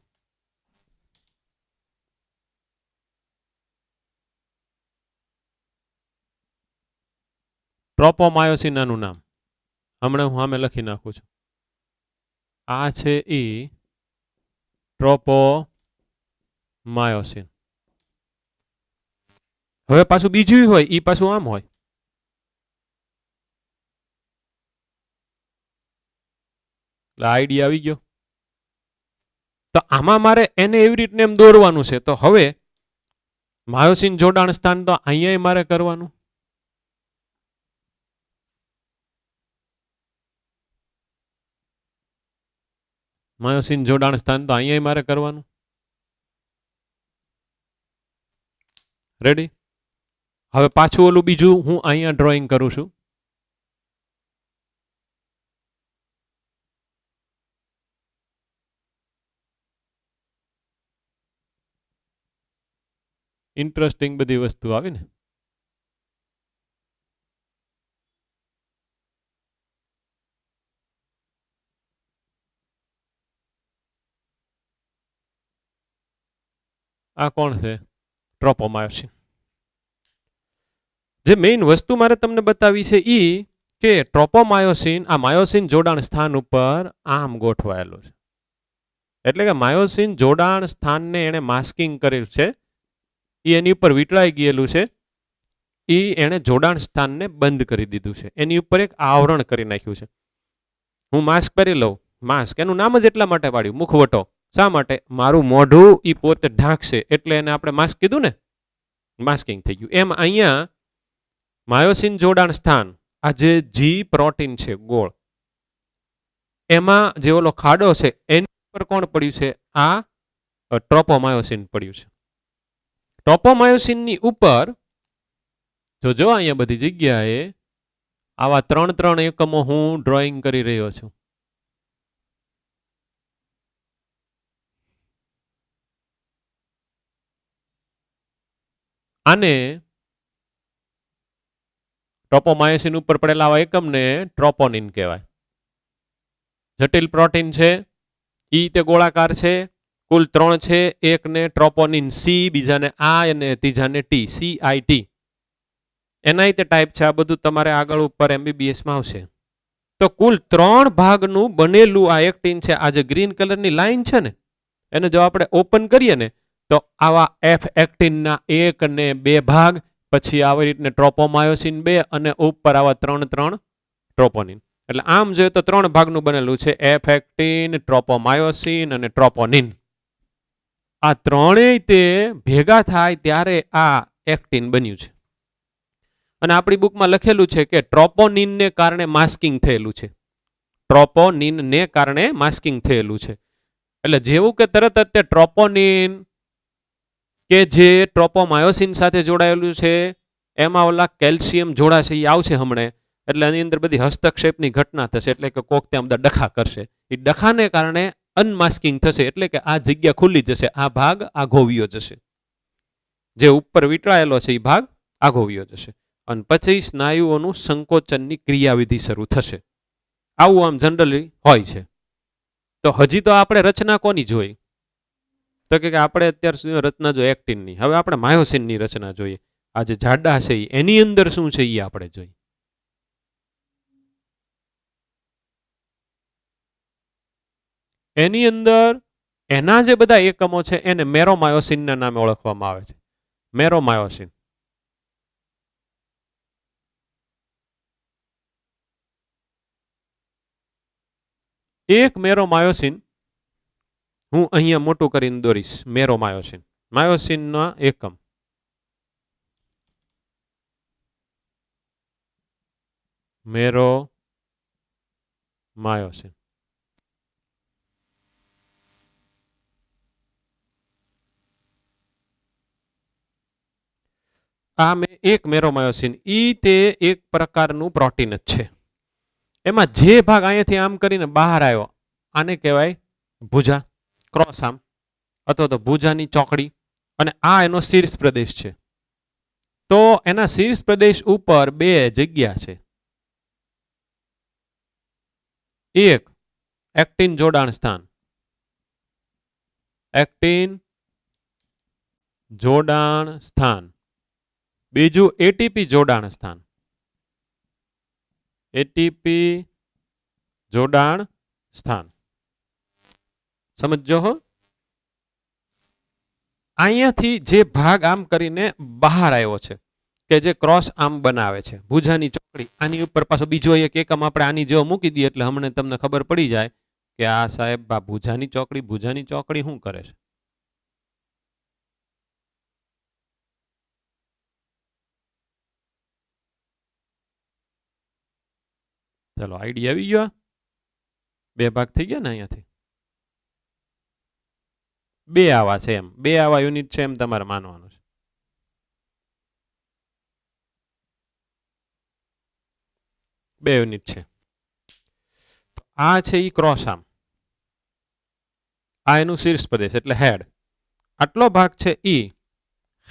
ટ્રોપોમાયોસિન આનું નામ. હમણાં હું આમે લખી નાખું છું. આ છે ઈ ટ્રોપોમાયોસિન. હવે પાછું બીજું હોય, ઈ પાછું આમ હોય. આઈડિયા આવી ગયો. તો આમાં મારે એને એવી રીતને એમ દોરવાનું છે. તો હવે માયોસિન જોડાણ સ્થાન તો અહીંયા મારે કરવાનું. માયોસિન જોડાણ સ્થાન તો અહીંયા મારે કરવાનું. રેડી. હવે પાછું ઓલું બીજું હું અહીંયા ડ્રોઈંગ કરું છું. ઇન્ટરેસ્ટિંગ બધી વસ્તુ આવી ને. આ કોણ છે? ટ્રોપોમાયોસિન. જે મેઇન વસ્તુ મારે તમને બતાવી છે ઈ કે ટ્રોપોમાયોસિન આ માયોસિન જોડાણ સ્થાન ઉપર આમ ગોઠવાયેલું છે. એટલે કે માયોસિન જોડાણ સ્થાનને એણે માસ્કિંગ કરેલું છે. એની ઉપર વીંટળાઈ ગયેલું છે. એ એણે જોડાણ સ્થાનને બંધ કરી દીધું છે. એની ઉપર એક આવરણ કરી નાખ્યું છે. હું માસ્ક પહેરી લઉં. માસ્ક એનું નામ જ એટલા માટે પાડ્યું, મુખવટો. શા માટે? મારું મોઢું એ પોતે ઢાંકશે એટલે એને આપણે માસ્ક કીધું ને, માસ્કિંગ થઈ ગયું. એમ અહીંયા માયોસિન જોડાણ સ્થાન, આ જે જી પ્રોટીન છે ગોળ, એમાં જે ઓલો ખાડો છે એની ઉપર કોણ પડ્યું છે? આ ટ્રોપોમાયોસિન પડ્યું છે. ટ્રોપોમાયોસિનની ઉપર જોજો અહીંયા બધી જગ્યાએ આવા 3 એકમો હું ડ્રોઈંગ કરી રહ્યો છું. આને ટ્રોપોમાયોસિન ઉપર પડેલા આવા એકમને ટ્રોપોનિન કહેવાય. જટિલ પ્રોટીન છે, ઈ તે ગોળાકાર છે. કુલ 3 છે. એકને ટ્રોપોનિન સી, બીજાને આ અને ત્રીજાને ટી, CIT. એના તે ટાઈપ છે. આ બધું તમારે આગળ ઉપર MBBSમાં આવશે. તો કુલ 3 ભાગનું બનેલું આ એક્ટિન છે. આ જે ગ્રીન કલરની લાઈન છે ને, એને જો આપણે ઓપન કરીએ ને તો આવા એફ એક્ટિનના 1 અને 2 ભાગ, પછી આવી રીતને ટ્રોપોમાયોસિન 2 અને ઉપર આવા 3 ટ્રોપોનિન. એટલે આમ જોઈએ તો 3 ભાગનું બનેલું છે. એફ એક્ટિન, ટ્રોપોમાયોસિન અને ટ્રોપોનિન. આ ત્રણેય તે ભેગા થાય ત્યારે આ એક્ટિન બન્યું છે. અને આપણી બુકમાં લખેલું છે કે ટ્રોપોનિનને કારણે માસ્કિંગ થયેલું છે. ટ્રોપોનિનને કારણે માસ્કિંગ થયેલું છે. એટલે જેવું કે તરત જ તે ટ્રોપોનિન કે જે ટ્રોપોમાયોસિન સાથે જોડાયેલું છે એમાં ઓલા કેલ્શિયમ જોડાશે, એ આવશે હમણાં. એટલે એની અંદર બધી હસ્તક્ષેપની ઘટના થશે. એટલે કે કોક ત્યાં બધા ડખા કરશે. એ ડખાને કારણે અનમાસ્કિંગ થશે. એટલે કે આ જગ્યા ખુલ્લી જશે, આ ભાગ આઘોવ્યો જશે. જે ઉપર વીંટળાયેલો છે એ ભાગ આઘોવ્યો જશે. અને પછી સ્નાયુઓનું સંકોચનની ક્રિયાવિધિ શરૂ થશે. આવું આમ જનરલી હોય છે. તો હજી તો આપણે રચના કોની જોઈ? તો કે આપણે અત્યાર સુધી રચના જો એક્ટિનની, હવે આપણે માયોસિનની રચના જોઈએ. આ જે જાડા છે એની અંદર શું છે એ આપણે જોઈએ. એની અંદર એના જે બધા એકમો છે એને મેરોમાયોસિનના નામે ઓળખવામાં આવે છે. મેરોમાયોસિન. એક મેરોમાયોસિન હું અહીંયા મોટું કરીને દોરીશ. મેરોમાયોસિન, માયોસિનના એકમ. મેરોમાયોસિન. આ એક મેરોમાયોસિન ઈ તે એક પ્રકારનું પ્રોટીન જ છે. એમાં જે ભાગ અહીંયાથી આમ કરીને બહાર આવ્યો આને કહેવાય ભુજા, ક્રોસ આમ, અથવા તો ભુજાની ચોકડી, અને આ એનો શીર્ષ પ્રદેશ છે. તો એના શીર્ષ પ્રદેશ ઉપર બે જગ્યા છે. એક એક્ટિન જોડાણ સ્થાન, એક્ટિન જોડાણ સ્થાન. બીજું એટીપી જોડાણ સ્થાન, એટીપી જોડાણ સ્થાન. સમજો હો. અહીંયાથી જે ભાગ આમ કરીને બહાર આવ્યો છે કે જે ક્રોસ આમ બનાવે છે, ભુજાની ચોકડી, આની ઉપર પાછો બીજો એક એકમ આપણે આની જેવો મૂકી દઈએ એટલે હમણાં તમને ખબર પડી જાય કે આ સાહેબ આ ભુજાની ચોકડી શું કરે છે. ચલો આઈડિયા આવી ગયો. બે ભાગ થઈ ગયા ને અહીંયાથી. બે આવા છે એમ, બે આવા યુનિટ છે એમ તમારે માનવાનું છે. બે યુનિટ છે. આ છે ઈ ક્રોસ આર્મ, આ એનું શીર્ષ પ્રદેશ એટલે હેડ. આટલો ભાગ છે ઈ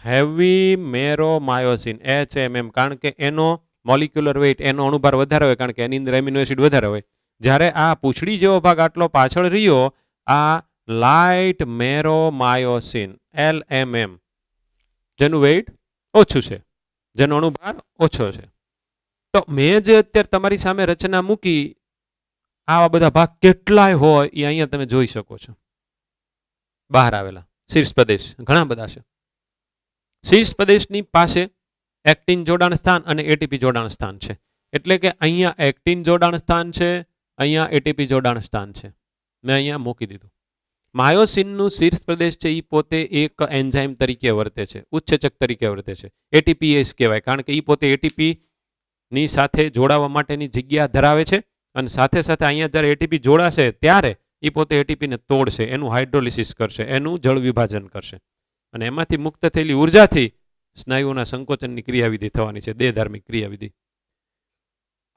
હેવી મેરોમાયોસિન, HMM, કારણ કે એનો મોલિક્યુલર વેઇટ, એનો અણુભાર વધારે હોય, કારણ કે એની અંદર એમિનો એસિડ વધારે હોય. જ્યારે આ પૂંછડી જેવો ભાગ આટલો પાછળ રહ્યો, આ લાઇટ મેરોમાયોસિન LMM, જેનું વેઇટ ઓછું છે, જેનો અણુભાર ઓછો છે. તો મેં જે અત્યારે તમારી સામે રચના મૂકી, આવા બધા ભાગ કેટલાય હોય એ અહીંયા તમે જોઈ શકો છો. બહાર આવેલા શીર્ષ પ્રદેશ ઘણા બધા છે. શીર્ષ પ્રદેશની પાસે એક્ટિન જોડાણ સ્થાન અને એટીપી જોડાણ સ્થાન છે. એટલે કે અહીંયા એક્ટિન જોડાણ સ્થાન છે, અહીંયા એટીપી જોડાણ સ્થાન છે. મેં અહીંયા મૂકી દીધું. માયોસિનનું શીર્ષ પ્રદેશ છે એ પોતે એક એન્ઝાઇમ તરીકે વર્તે છે, ઉત્સેચક તરીકે વર્તે છે. એટીપીએસ કહેવાય, કારણ કે એ પોતે એટીપી ની સાથે જોડાવા માટેની જગ્યા ધરાવે છે. અને સાથે સાથે અહીંયા જ્યારે એટીપી જોડાશે ત્યારે એ પોતે એટીપીને તોડશે, એનું હાઇડ્રોલિસિસ કરશે, એનું જળ વિભાજન કરશે, અને એમાંથી મુક્ત થયેલી ઉર્જાથી સ્નાયુઓના સંકોચનની ક્રિયાવિધિ થવાની છે, દેહધાર્મિક ક્રિયાવિધિ.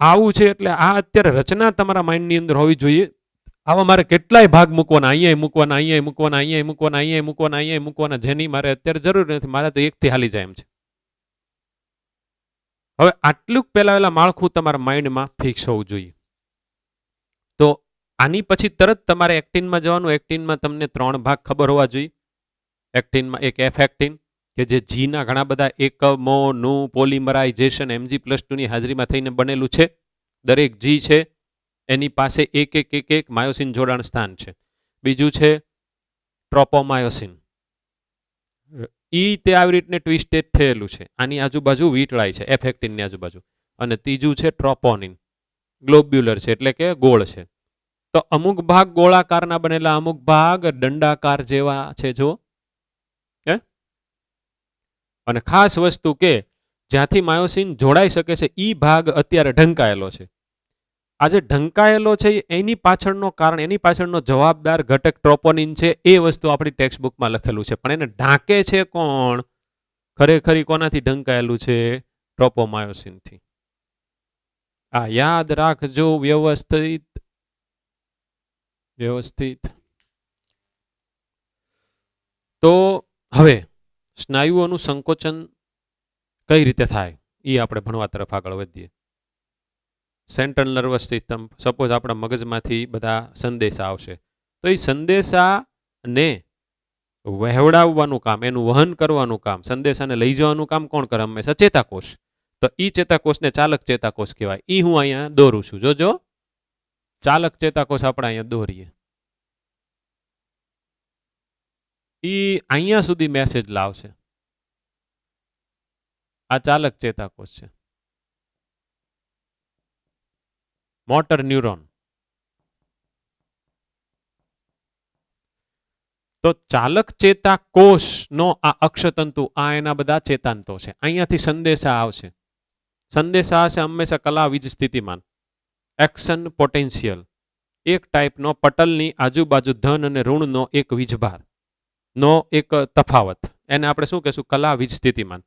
આવું છે. એટલે આ અત્યારે રચના તમારા માઇન્ડની અંદર હોવી જોઈએ. આવા મારે કેટલાય ભાગ મૂકવાના, અહીંયા મૂકવાના, અહીંયા મૂકવાના, અહીંયા મૂકવાના, અહીંયા મૂકવાના, અહીંયા મૂકવાના, જેની મારે અત્યારે જરૂર નથી. મારે તો એકથી હાલી જાય એમ છે. હવે આટલું પહેલા માળખું તમારા માઇન્ડમાં ફિક્સ હોવું જોઈએ. તો આની પછી તરત તમારે એક્ટિનમાં જવાનું. એક્ટિનમાં તમને 3 ભાગ ખબર હોવા જોઈએ. એક્ટિનમાં એક એફ એક્ટિન કે જે જીના ઘણા બધા એકમોનું પોલિમરાઇઝેશન Mg+2 ની હાજરીમાં થઈને બનેલું છે. દરેક જી છે એની પાસે એક માયોસિન જોડાણ સ્થાન છે. બીજું છે ટ્રોપોમાયોસિન, ઈ તે આવી રીતને ટ્વિસ્ટેડ થયેલું છે, આની આજુબાજુ વીંટળાય છે, એફ એક્ટિનની આજુબાજુ. અને ત્રીજું છે ટ્રોપોનિન, ગ્લોબ્યુલર છે એટલે કે ગોળ છે. તો અમુક ભાગ ગોળાકારના બનેલા, અમુક ભાગ દંડાકાર જેવા છે જો. અને ખાસ વસ્તુ કે જ્યાંથી માયોસિન જોડાઈ શકે છે ઈ ભાગ અત્યારે ઢંકાયેલો છે. આ જે ઢંકાયેલો છે એની પાછળનો કારણ, એની પાછળનો જવાબદાર ઘટક ટ્રોપોનિન છે. એ વસ્તુ આપણી ટેક્સ્ટ બુકમાં લખેલું છે, પણ એને ઢાંકે છે કોણ? ખરેખરી કોનાથી ઢંકાયેલું છે? ટ્રોપોમાયોસિનથી. આ યાદ રાખજો વ્યવસ્થિત. તો હવે સ્નાયુઓનું સંકોચન કઈ રીતે થાય એ આપણે ભણવા તરફ આગળ વધીએ. સેન્ટ્રલ નર્વસ સિસ્ટમ, સપોઝ આપણા મગજમાંથી બધા સંદેશા આવશે, તો એ સંદેશાને વહેવડાવવાનું કામ, એનું વહન કરવાનું કામ, સંદેશાને લઈ જવાનું કામ કોણ કરે? હંમેશા ચેતાકોષ. તો ઈ ચેતાકોષને ચાલક ચેતાકોષ કહેવાય. ઈ હું અહીંયા દોરું છું. જોજો, ચાલક ચેતાકોષ આપણે અહીંયા દોરીએ. ઈ અહીંયા સુધી મેસેજ લાવશે. આ ચાલક ચેતાકોષ છે. Motor neuron. તો ચાલક ચેતાકોષનો આ અક્ષતંતુ, આ એના બધા ચેતાંતો છે. અહીંયાથી સંદેશા આવશે. સંદેશા હશે હંમેશા કલા વીજ સ્થિતિમાન, એક્શન પોટેન્શિયલ, એક ટાઈપનો પટલની આજુબાજુ ધન અને ઋણનો એક વીજભાર નો એક તફાવત. એને આપણે શું કહેશું? કલા વીજ સ્થિતિમાન.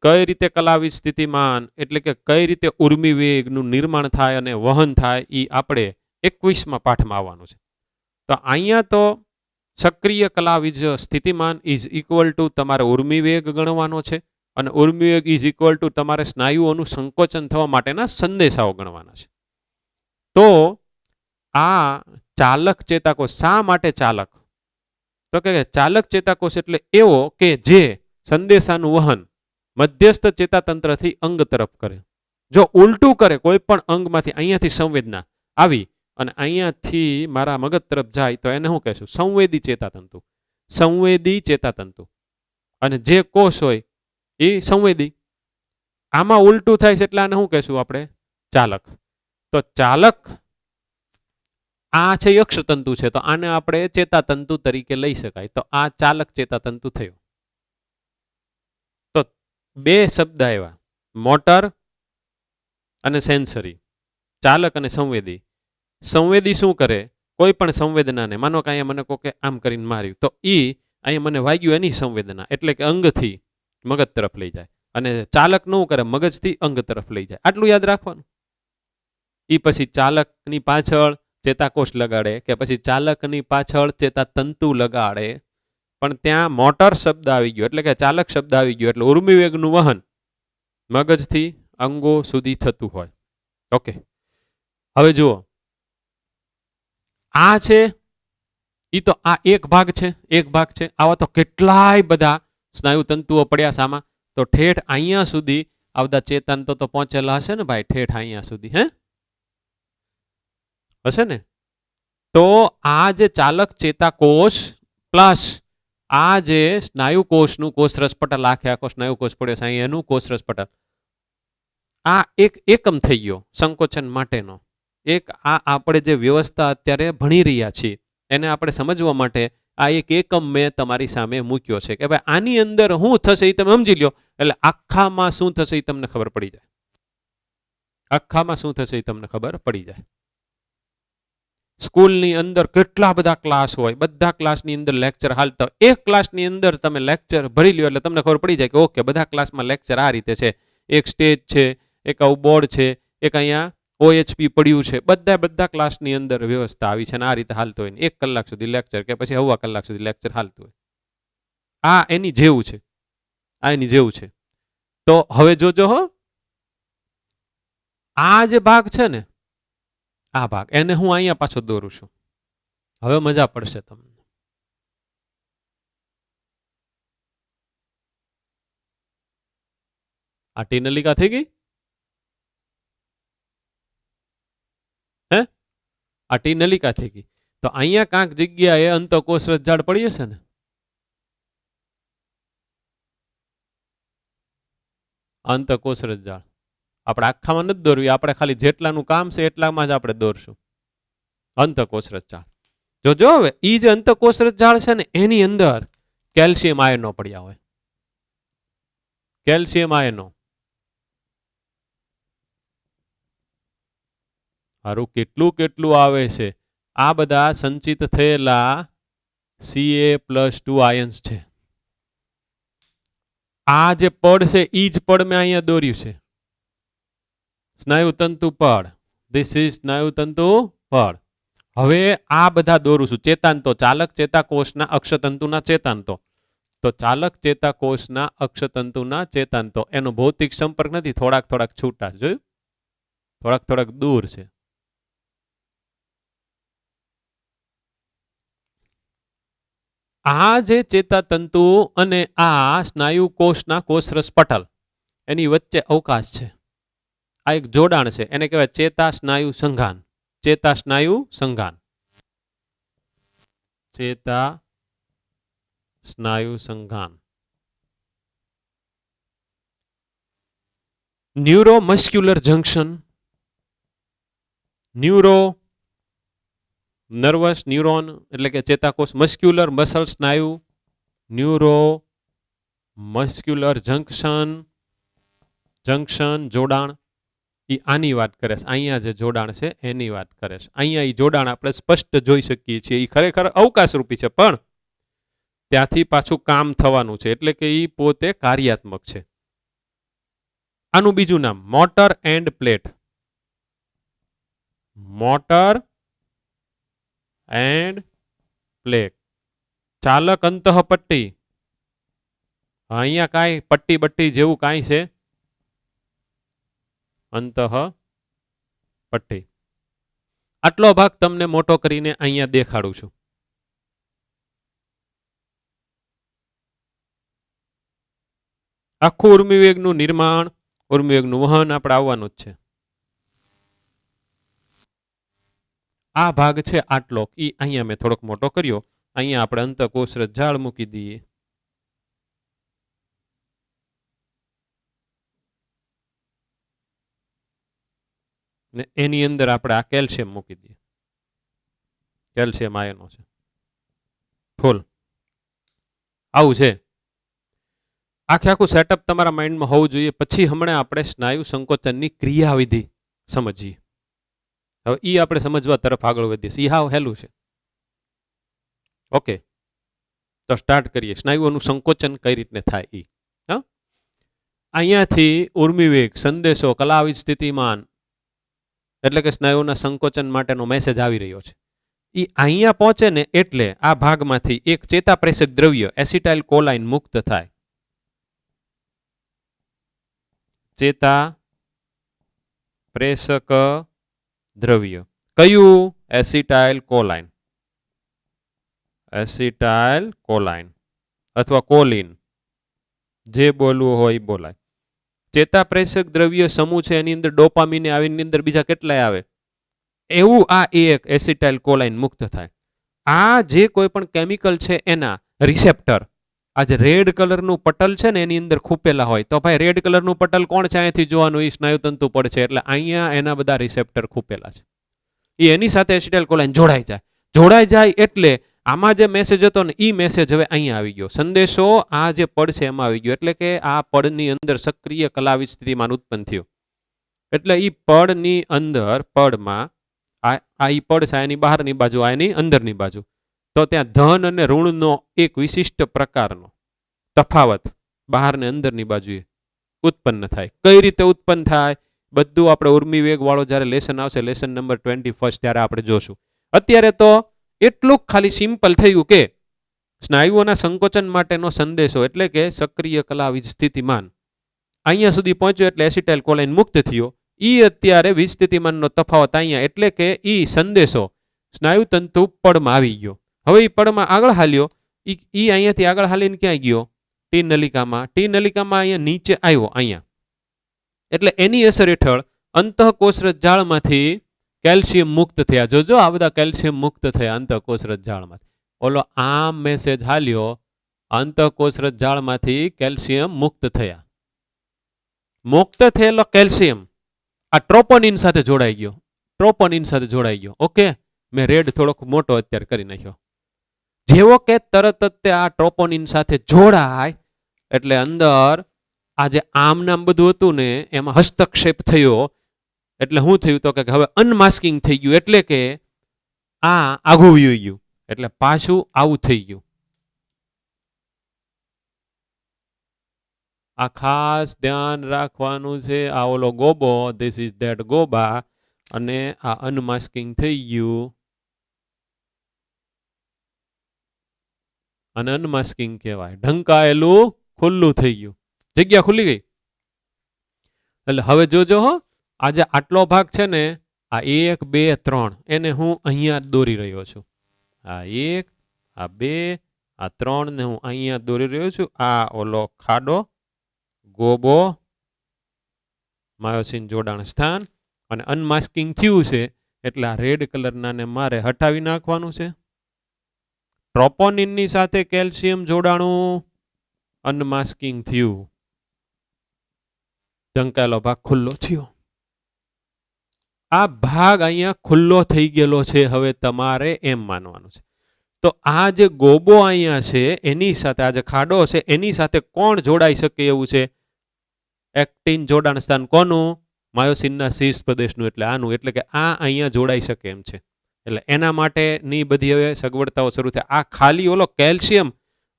કઈ રીતે કલા વીજ સ્થિતિમાન એટલે કે કઈ રીતે ઉર્મી વેગનું નિર્માણ થાય અને વહન થાય, એ આપણે 21મા પાઠમાં આવવાનું છે. તો અહીંયા તો સક્રિય કલા વીજ સ્થિતિમાન ઇઝ ઇક્વલ ટુ તમારે ઉર્મી વેગ ગણવાનો છે, અને ઉર્મી વેગ ઇઝ ઇક્વલ ટુ તમારે સ્નાયુઓનું સંકોચન થવા માટેના સંદેશાઓ ગણવાના છે. તો આ ચાલક ચેતાકોષ શા માટે ચાલક? તો કે ચાલક ચેતાકોષ એટલે એવો કે જે સંદેશાનું વહન મધ્યસ્થ ચેતાતંત્રથી અંગ તરફ કરે. જો ઉલટું કરે, કોઈ પણ અંગમાંથી અહીંયાથી સંવેદના આવી અને અહીંયાથી મારા મગજ તરફ જાય, તો એને શું કહેશું? સંવેદી ચેતાતંતુ. સંવેદી ચેતાતંતુ. અને જે કોષ હોય એ સંવેદી. આમાં ઉલટું થાય છે એટલે આને શું કહેશું આપણે? ચાલક. તો ચાલક આ છે અક્ષતંતુ છે, તો આને આપણે ચેતાતંતુ તરીકે લઈ શકાય. તો આ ચાલક ચેતાતંતુ થયું. તો બે શબ્દ આવ્યા, મોટર અને સેન્સરી. ચાલક અને સંવેદી. સંવેદી શું કરે? કોઈ પણ સંવેદનાને, માનો કે અહીંયા મને કોઈ આમ કરીને માર્યું, તો ઈ અહીંયા મને વાગ્યું, એની સંવેદના એટલે કે અંગથી મગજ તરફ લઈ જાય. અને ચાલક નું કરે? મગજથી અંગ તરફ લઈ જાય. આટલું યાદ રાખવાનું. ઈ પછી ચાલકની પાછળ ચેતાકોષ લગાડે કે પછી ચાલકની પાછળ ચેતાતંતુ લગાડે, પણ ત્યાં મોટર શબ્દ આવી ગયો એટલે કે ચાલક શબ્દ આવી ગયો એટલે ઉર્મી વેગનું વહન મગજથી અંગો સુધી થતું હોય. ઓકે, હવે જુઓ, આ છે ઈ તો આ એક ભાગ છે, એક ભાગ છે. આવા તો કેટલાય બધા સ્નાયુ તંતુઓ પડ્યા સામા. તો ઠેઠ અહીંયા સુધી આ બધા ચેતાંતો તો પહોંચેલા હશે ને ભાઈ, ઠેઠ અહીંયા સુધી હશે ને? તો આ જે ચાલક ચેતાકોષ પ્લસ આ જે સ્નાયુ કોષનું કોષરસ પટલ, આખો સ્નાયુ કોષ પડ્યો છે અહીં, એનું કોષરસ પટલ, આ એક એકમ થઈ ગયો સંકોચન માટેનો. એક આ આપણે જે વ્યવસ્થા અત્યારે ભણી રહ્યા છીએ એને આપણે સમજવા માટે આ એક એકમ મેં તમારી સામે મૂક્યો છે કે ભાઈ આની અંદર શું થશે એ તમે સમજી લ્યો, એટલે આખામાં શું થશે એ તમને ખબર પડી જાય. આખામાં શું થશે એ તમને ખબર પડી જાય. સ્કૂલની અંદર કેટલા બધા ક્લાસ હોય, બધા ક્લાસની અંદર લેક્ચર હાલતા હોય. એક ક્લાસની અંદર તમે લેક્ચર ભરી લ્યો એટલે તમને ખબર પડી જાય કે ઓકે, બધા ક્લાસમાં લેક્ચર આ રીતે છે. એક સ્ટેજ છે, એક આવું બોર્ડ છે, એક અહીંયા OHP પડ્યું છે. બધા ક્લાસની અંદર વ્યવસ્થા આવી છે અને આ રીતે હાલતું હોય. 1 કલાક સુધી લેક્ચર કે પછી 1/2 કલાક સુધી લેક્ચર હાલતું હોય. આ એની જેવું છે, આ એની જેવું છે. તો હવે જોજો હો, આ જે ભાગ છે ને, આ ભાગ, એને હું અહીંયા પાછો દોરું છું. હવે મજા પડશે તમને. આ ટી નલિકા થઈ ગઈ? આ ટી નલિકા થઈ ગઈ. તો અહીંયા કાંક જગ્યાએ અંતકોષ રજજાળ પડી હશે ને? અંતકોષ રજજાળ આપણે આખામાં નથી દોરવી, આપણે ખાલી જેટલાનું કામ છે એટલામાં જ આપણે દોરશું. અંતકોષ રજજાળ જોજો. હવે ઈ જે અંતકોષ રજજાળ છે ને, એની અંદર કેલ્શિયમ આયનો પડ્યા હોય. કેલ્શિયમ આયનો હારું કેટલું કેટલું આવે છે. આ બધા સંચિત થયેલા Ca+2 આયન્સ છે. આ જે પડ છે ઈ જ પડ મેં અહીંયા દોર્યું છે, સ્નાયુતંતુ પડ. ધીસ ઇઝ સ્નાયુતંતુ પડ. હવે આ બધા દોરું છું ચેતાંતો, ચાલક ચેતાકોષના અક્ષતંતુના ચેતાંતો. તો ચાલક ચેતાકોષના અક્ષતંતુના ચેતાંતો, એનો ભૌતિક સંપર્ક નથી, થોડાક છૂટા, જોયું? થોડાક દૂર છે. આ જે ચેતાતંતુ અને આ સ્નાયુ કોષના કોષરસ પટલ એની વચ્ચે અવકાશ છે. આ એક જોડાણ છે, એને કહેવાય ચેતા સ્નાયુ સંઘાન. ચેતા સ્નાયુ સંઘાન, ચેતા સ્નાયુ સંઘાન. Neuromuscular junction, neuro nervous neuron એટલે કે ચેતાકોષ, મસ્ક્યુલર મસલ સ્નાયુ, ન્યુરો મસ્ક્યુલર જંકશન, જંકશન જોડાણ, એ આની વાત કરે છે. અહીંયા જે જોડાણ છે એની વાત કરે છે. અહીંયા એ જોડાણ આપણે સ્પષ્ટ જોઈ શકીએ છીએ. એ ખરેખર અવકાશરૂપી છે, પણ ત્યાંથી પાછું કામ થવાનું છે, એટલે કે એ પોતે કાર્યાત્મક છે. આનું બીજું નામ motor and plate, motor and plate. ચાલક અંતઃપટ્ટી, અહીંયા કાંઈ પટ્ટી બટ્ટી જેવું કાંઈ છે, અંતઃપટ્ટી. આટલો ભાગ તમને મોટો કરીને અહીંયા દેખાડું છું. આખું ઉર્મિવેગનું નિર્માણ, ઉર્મિવેગનું વહન આપણે આવવાનું જ છે. આ ભાગ છે આટલો, ઈ અહીંયા મેં થોડોક મોટો કર્યો. અહીંયા આપણે અંતઃકોષરસ જાળ મૂકી દઈએ. ને એની અંદર આપણે આ કેલ્શિયમ મૂકી દઈએ. કેલ્શિયમ આયનો છે ફૂલ. આવું છે આખું સેટઅપ તમારા માઇન્ડમાં હોવું જોઈએ. પછી હમણાં આપણે સ્નાયુ સંકોચનની ક્રિયાવિધિ સમજીએ. હવે ઈ આપણે સમજવા તરફ આગળ વધીએ. ઈ હાવ હેલું છે. ઓકે, તો સ્ટાર્ટ કરીએ. સ્નાયુઓનું સંકોચન કઈ રીતને થાય ઈ. હા, અહીંયાથી ઉર્મિવેગ, સંદેશો, કલાવિદ સ્થિતિમાન એટલે કે સ્નાયુઓના સંકોચન માટેનો મેસેજ આવી રહ્યો છે. ઈ અહીંયા પહોંચે ને એટલે આ ભાગમાંથી એક ચેતાપ્રેષક દ્રવ્ય એસિટાઇલ કોલાઇન મુક્ત થાય. ચેતા પ્રેષક દ્રવ્ય કયું? એસિટાઇલ કોલાઇન, એસિટાઇલ કોલાઇન અથવા કોલિન, જે બોલવું હોય બોલાય. ચેતાપ્રેષક દ્રવ્ય સમૂહ છે, એની અંદર ડોપામીન આવે, એની અંદર બીજા કેટલાય આવે. એવું આ એક એસિટાઇલ કોલાઇન મુક્ત થાય. આ જે કોઈ પણ કેમિકલ છે એના રિસેપ્ટર, આ જે રેડ કલરનું પટલ છે ને એની અંદર ખૂપેલા હોય. તો ભાઈ રેડ કલરનું પટલ કોણ છે? અહીંયાથી જોવાનું, એ સ્નાયુતંતુ પડ છે. એટલે અહીંયા એના બધા રિસેપ્ટર ખૂપેલા છે. એ એની સાથે એસિટાઇલ કોલાઇન જોડાઈ જાય. જોડાઈ જાય એટલે આમાં જે મેસેજ હતો ને એ મેસેજ હવે અહીંયા આવી ગયો. સંદેશો આ જે પડ છે એમાં આવી ગયો. એટલે કે આ પડની અંદર સક્રિય કલાવિદ સ્થિતિમાન ઉત્પન્ન થયું. એટલે એ પડની અંદર, પડમાં આ ઈ પડ છે એની બહારની બાજુ, આ એની અંદરની બાજુ. તો ત્યાં ધન અને ઋણનો એક વિશિષ્ટ પ્રકારનો તફાવત બહાર ને અંદરની બાજુએ ઉત્પન્ન થાય. કઈ રીતે ઉત્પન્ન થાય બધું આપણે ઉર્મિવેગ વાળો જ્યારે લેસન આવશે, લેસન નંબર 21, ત્યારે આપણે જોશું. અત્યારે તો એટલું ખાલી સિમ્પલ થયું કે સ્નાયુઓના સંકોચન માટેનો સંદેશો એટલે કે સક્રિય કલાવિદ સ્થિતિમાન અહીંયા સુધી પહોંચ્યો એટલે એસિટાઇલ કોલાઇન મુક્ત થયો. ઈ અત્યારે વિજ સ્થિતિમાનનો તફાવત અહીંયા, એટલે કે ઈ સંદેશો સ્નાયુતંતુ પડમાં આવી ગયો. હવે એ પડમાં આગળ હાલ્યો, ઈ અહીંયાથી આગળ હાલીને ક્યાં ગયો? ટી નલિકામાં. ટી નલિકામાં અહીંયા નીચે આવ્યો અહીંયા. એટલે એની અસર હેઠળ અંતઃકોષરસ જાળમાંથી કેલ્શિયમ મુક્ત થયા. જોજો આ બધા કેલ્શિયમ મુક્ત થયા અંતઃકોષરસ જાળમાંથી. ઓલો આમ મેસેજ હાલ્યો, અંતઃકોષરસ જાળમાંથી કેલ્શિયમ મુક્ત થયા. મુક્ત થયેલો કેલ્શિયમ આ ટ્રોપોનિન સાથે જોડાઈ ગયો. ટ્રોપોનિન સાથે જોડાઈ ગયો. ઓકે, મેં રેડ થોડોક મોટો અત્યારે કરી નાખ્યો. જેવો કે તરત જ આ ટ્રોપોનિન સાથે જોડાય એટલે અંદર આ જે આમ નામ બધું હતું ને એમાં હસ્તક્ષેપ થયો. એટલે શું થયું? તો કે હવે અનમાસ્કિંગ થઈ ગયું. એટલે કે આ આઘું વયું ગયું. એટલે પાછું આવું થઈ ગયું. આ ખાસ ધ્યાન રાખવાનું છે. આ ઓલો ગોબો, ધીસ ઇઝ ધેટ ગોબા, અને આ અનમાસ્કિંગ થઈ ગયું. અને અનમાસ્કિંગ કહેવાય. ઢંકાયેલું ખુલ્લું થઈ ગયું, જગ્યા ખુલ્લી ગઈ. એટલે હવે જોજો હો, આજે આટલો ભાગ છે ને, આ 1, 2, 3 એને હું અહીંયા દોરી રહ્યો છું. આ 1, આ 2, આ 3 ને હું અહીંયા દોરી રહ્યો છું. આ ઓલો ખાડો, ગોબો, માયોસિન જોડાણ સ્થાન, અને અનમાસ્કિંગ થયું છે એટલે આ રેડ કલરના ને મારે હટાવી નાખવાનું છે. ટ્રોપોનિનની સાથે કેલ્શિયમ જોડાણું, અનમાસ્કિંગ થયું, ઢંકાયેલો ભાગ ખુલ્લો થયો. આ ભાગ અહીંયા ખુલ્લો થઈ ગયેલો છે. હવે તમારે એમ માનવાનું છે. તો આ જે ગોબો અહીંયા છે એની સાથે, આ જે ખાડો છે એની સાથે કોણ જોડાઈ શકે એવું છે? એક્ટિન જોડાણ સ્થાન કોનું? માયોસિનના શીર્ષ પ્રદેશનું, એટલે આનું. એટલે કે આ અહીંયા જોડાઈ શકે એમ છે. એટલે એના માટેની બધી હવે સગવડતાઓ શરૂ થાય. આ ખાલી ઓલો કેલ્શિયમ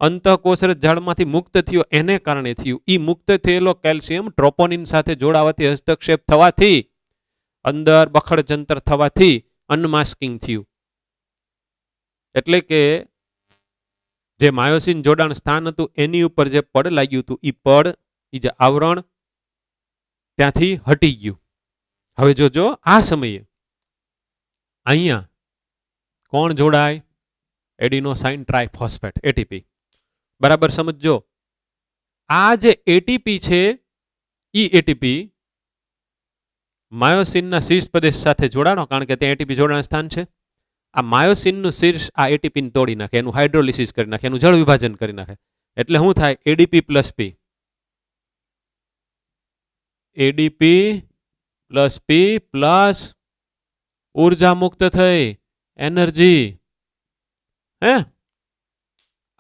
અંતઃકોષરસ ઝાડમાંથી મુક્ત થયો એને કારણે થયું. એ મુક્ત થયેલો કેલ્શિયમ ટ્રોપોનિન સાથે જોડાવાથી, હસ્તક્ષેપ થવાથી, અંદર બખડ જંતર થવાથી અનમાસ્કિંગ થયું. એટલે કે જે માયોસિન જોડાણ સ્થાન હતું એની ઉપર જે પડ લાગ્યું હતું, એ પડ, એ જે આવરણ ત્યાંથી હટી ગયું. હવે જોજો, આ સમયે અહીંયા કોણ જોડાય? Adenosine triphosphate, ATP. બરાબર સમજો. આ જે એટીપી છે એ એટીપી માયોસિનના શીર્ષ પ્રદેશ સાથે જોડાણો, કારણ કે ત્યાં એટીપી જોડાણ સ્થાન છે. આ માયોસિનનું શીર્ષ આ એટીપીને તોડી નાખે, એનું હાઇડ્રોલિસિસ કરી નાખે, એનું જળ વિભાજન કરી નાખે. એટલે શું થાય? એડીપી પ્લસ પી. એડીપી પ્લસ પી પ્લસ ઉર્જા મુક્ત થઈ, એનર્જી.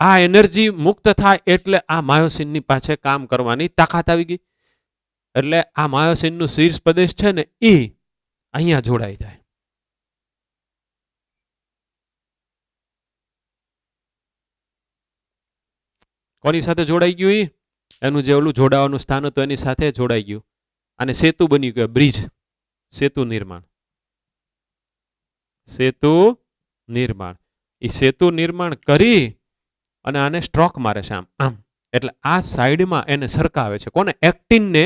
આ એનર્જી મુક્ત થાય એટલે આ માયોસિનની પાછળ કામ કરવાની તાકાત આવી ગઈ. એટલે આ માયોસિનનું શીર્ષ પ્રદેશ છે ને એ અહીંયા જોડાઈ જાય. કોની સાથે જોડાઈ ગયું? એનું જે ઓલું જોડાવાનું સ્થાન હતું એની સાથે જોડાઈ ગયું. અને સેતુ બની ગયો, બ્રિજ, સેતુ નિર્માણ. સેતુ નિર્માણ. એ સેતુ નિર્માણ કરી અને આને સ્ટ્રોક મારે છે આમ આમ. એટલે આ સાઈડમાં એને સરકાવે છે. કોને? એક્ટિનને.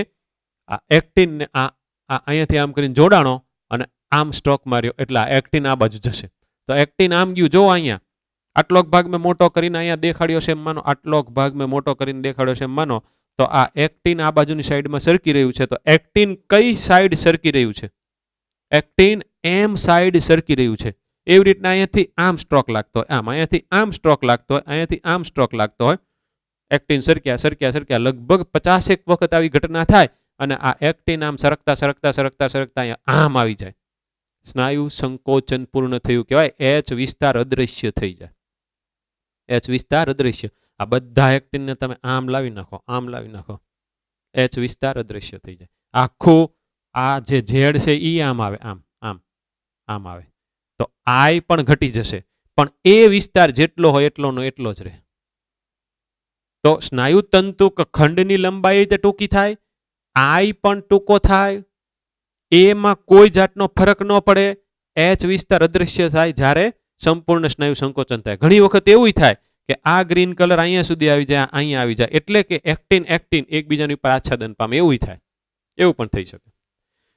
આ એક્ટિનને આ અહીંયાથી આમ કરીને જોડાણો અને આમ સ્ટ્રોક માર્યો એટલે આ એક્ટિન આ બાજુ જશે. તો એક્ટિન આમ ગયું. જો અહીંયા આટલો ભાગ મેં મોટો કરીને અહીંયા દેખાડ્યો છે એમ માનો, આટલો ભાગ મેં મોટો કરીને દેખાડ્યો છે એમ માનો. તો આ એક્ટિન આ બાજુની સાઈડમાં સરકી રહ્યું છે. તો એક્ટિન કઈ સાઈડ સરકી રહ્યું છે? એક્ટિન એમ સાઈડ સરકી રહ્યું છે. એવી રીતના અહીંયાથી આમ સ્ટ્રોક લાગતો હોય, આમ અહીંયાથી આમ સ્ટ્રોક લાગતો હોય, અહીંયાથી આમ સ્ટ્રોક લાગતો હોય. એક્ટિન સરક્યા સરક્યા સરક્યા લગભગ 50 વખત આવી ઘટના થાય અને આ એક્ટિન આમ સરકતા સરકતા સરકતા સરકતા અહીંયા આમ આવી જાય. સ્નાયુ સંકોચન પૂર્ણ થયું કહેવાય. એચ વિસ્તાર અદ્રશ્ય થઈ જાય. એચ વિસ્તાર અદ્રશ્ય. આ બધા એક્ટિનને તમે આમ લાવી નાખો, આમ લાવી નાખો, એચ વિસ્તાર અદ્રશ્ય થઈ જાય. આખું આ જે ઝેડ છે એ આમ આવે, આમ આમ આમ આવે. તો આઈ પણ ઘટી જશે, પણ એ વિસ્તાર જેટલો હોય એટલોનો એટલો જ રહે. તો સ્નાયુ તંતુ ખંડની લંબાઈ રીતે ટૂંકી થાય, આઈ પણ ટૂંકો થાય, એમાં કોઈ જાતનો ફરક ન પડે, એચ વિસ્તાર અદ્રશ્ય થાય જ્યારે સંપૂર્ણ સ્નાયુ સંકોચન થાય. ઘણી વખત એવું થાય કે આ ગ્રીન કલર અહીંયા સુધી આવી જાય, અહીંયા આવી જાય, એટલે કે એક્ટિન એક્ટિન એકબીજાની ઉપર આચ્છાદન પામે, એવું થાય. એવું પણ થઈ શકે.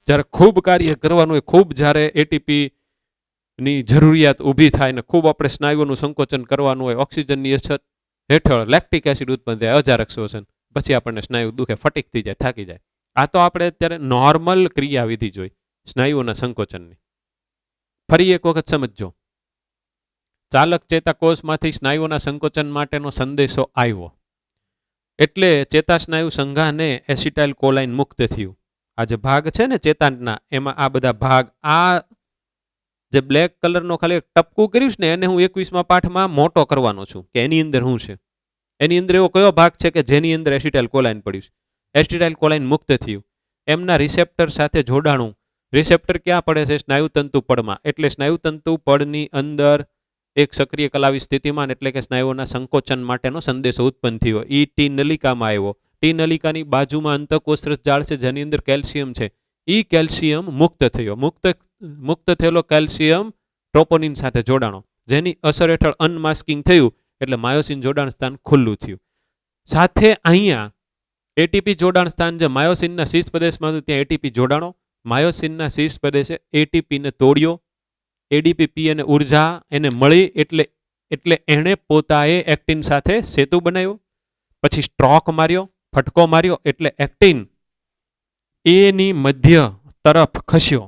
જ્યારે ખૂબ કાર્ય કરવાનું હોય, ખૂબ જ્યારે એટીપી ની જરૂરિયાત ઊભી થાય ને ખૂબ આપણે સ્નાયુઓનું સંકોચન કરવાનું હોય, ઓક્સિજનની અછત હેઠળ લેક્ટિક એસિડ ઉત્પન્ન થાય, અજારક શોષણ, પછી આપણને સ્નાયુ દુખે, ફટીક થઈ જાય, થાકી જાય. આ તો આપણે અત્યારે નોર્મલ ક્રિયાવિધિ જોઈ સ્નાયુઓના સંકોચનની. ફરી એક વખત સમજો. ચાલક ચેતાકોષમાંથી સ્નાયુઓના સંકોચન માટેનો સંદેશો આવ્યો એટલે ચેતાસ્નાયુ સંઘાને એસિટાઇલ કોલાઇન મુક્ત થયું. આ જે ભાગ છે ને ચેતાના, એમાં આ બધા ભાગ, આ જે બ્લેક કલરનો ખાલી ટપકું કર્યું છે ને એને હું 21મા પાઠમાં મોટો કરવાનો છું કે એની અંદર શું છે. એની અંદર એવો કયો ભાગ છે કે જેની અંદર એસિટાઇલ કોલાઇન પડ્યું છે. એસિટાઇલ કોલાઇન મુક્ત થયું. એમના રિસેપ્ટર સાથે જોડાણું. રિસેપ્ટર ક્યાં પડે છે? સ્નાયુતંતુ પડમાં. એટલે સ્નાયુતંતુ પડની અંદર એક સક્રિય કલાવી સ્થિતિમાન, એટલે કે સ્નાયુઓના સંકોચન માટેનો સંદેશો ઉત્પન્ન થયો. ઈ ટી નલિકામાં આવ્યો. ટી નલિકાની બાજુમાં અંતઃકોષરસ જાળ છે જેની અંદર કેલ્શિયમ છે. ઈ કેલ્શિયમ મુક્ત થયો. મુક્ત થયેલો કેલ્શિયમ ટ્રોપોનિન સાથે જોડાણો, જેની અસર હેઠળ અનમાસ્કિંગ થયું એટલે માયોસિન જોડાણ સ્થાન ખુલ્લું થયું. સાથે અહીંયા એટીપી જોડાણ સ્થાન જે માયોસિનના શીર્ષ પ્રદેશમાં હતું ત્યાં એટીપી જોડાણો. માયોસિનના શીર્ષ પ્રદેશે એટીપીને તોડ્યો. એડીપી અને ઉર્જા એને મળી એટલે એટલે એણે પોતાએ એક્ટિન સાથે સેતુ બનાવ્યો, પછી સ્ટ્રોક માર્યો, ફટકો માર્યો, એટલે એક્ટિન એની મધ્ય તરફ ખસ્યો,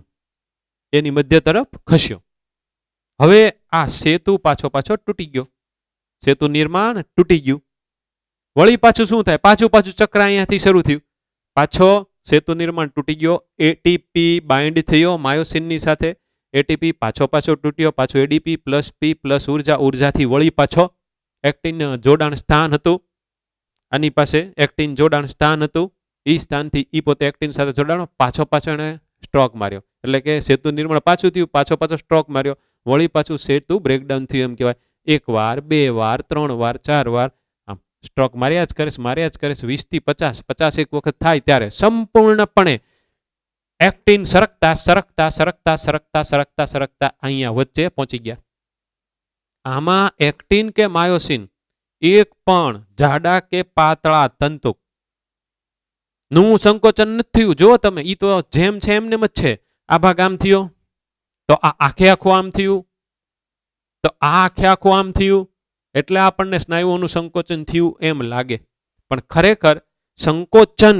એની મધ્ય તરફ ખસ્યો. હવે આ સેતુ પાછો તૂટી ગયો, સેતુ નિર્માણ તૂટી ગયું. વળી પાછું શું થાય? પાછું ચક્ર અહીંયાથી શરૂ થયું. પાછો સેતુ નિર્માણ તૂટી ગયો, એટીપી બાઇન્ડ થયો માયોસિનની સાથે, એટીપી પાછો તૂટ્યો, પાછો એડીપી પ્લસ પી પ્લસ ઉર્જાથી વળી પાછો એક્ટિન જોડાણ સ્થાન હતું, આની પાસે એક્ટિન જોડાણ સ્થાન હતું, એ સ્થાનથી ઈ પોતે એક્ટિન સાથે જોડાણો, પાછો એને સ્ટ્રોક માર્યો, એટલે કે સેતુ નિર્માણ પાછું થયું, પાછો સ્ટ્રોક માર્યો, વળી પાછું સેતુ બ્રેકડાઉન થયું એમ કહેવાય. 1 વાર 2 વાર 3 વાર 4 વાર આમ સ્ટ્રોક માર્યા જ કરે, 20 થી 50 એક વખત થાય ત્યારે સંપૂર્ણપણે એક્ટિન સરકતા અહીંયા વચ્ચે પહોંચી ગયા. આમાં એક્ટિન કે માયોસિન એક પણ જાડા કે પાતળા તંતુ નું સંકોચન નથી થયું. જો તમે ઈ તો જેમ છે એમને જ છે. આ ભાગ આમ થયો તો આ આખે આખું આમ થયું, તો આ આખે આખું આમ થયું, એટલે આપણને સ્નાયુઓનું સંકોચન થયું એમ લાગે, પણ ખરેખર સંકોચન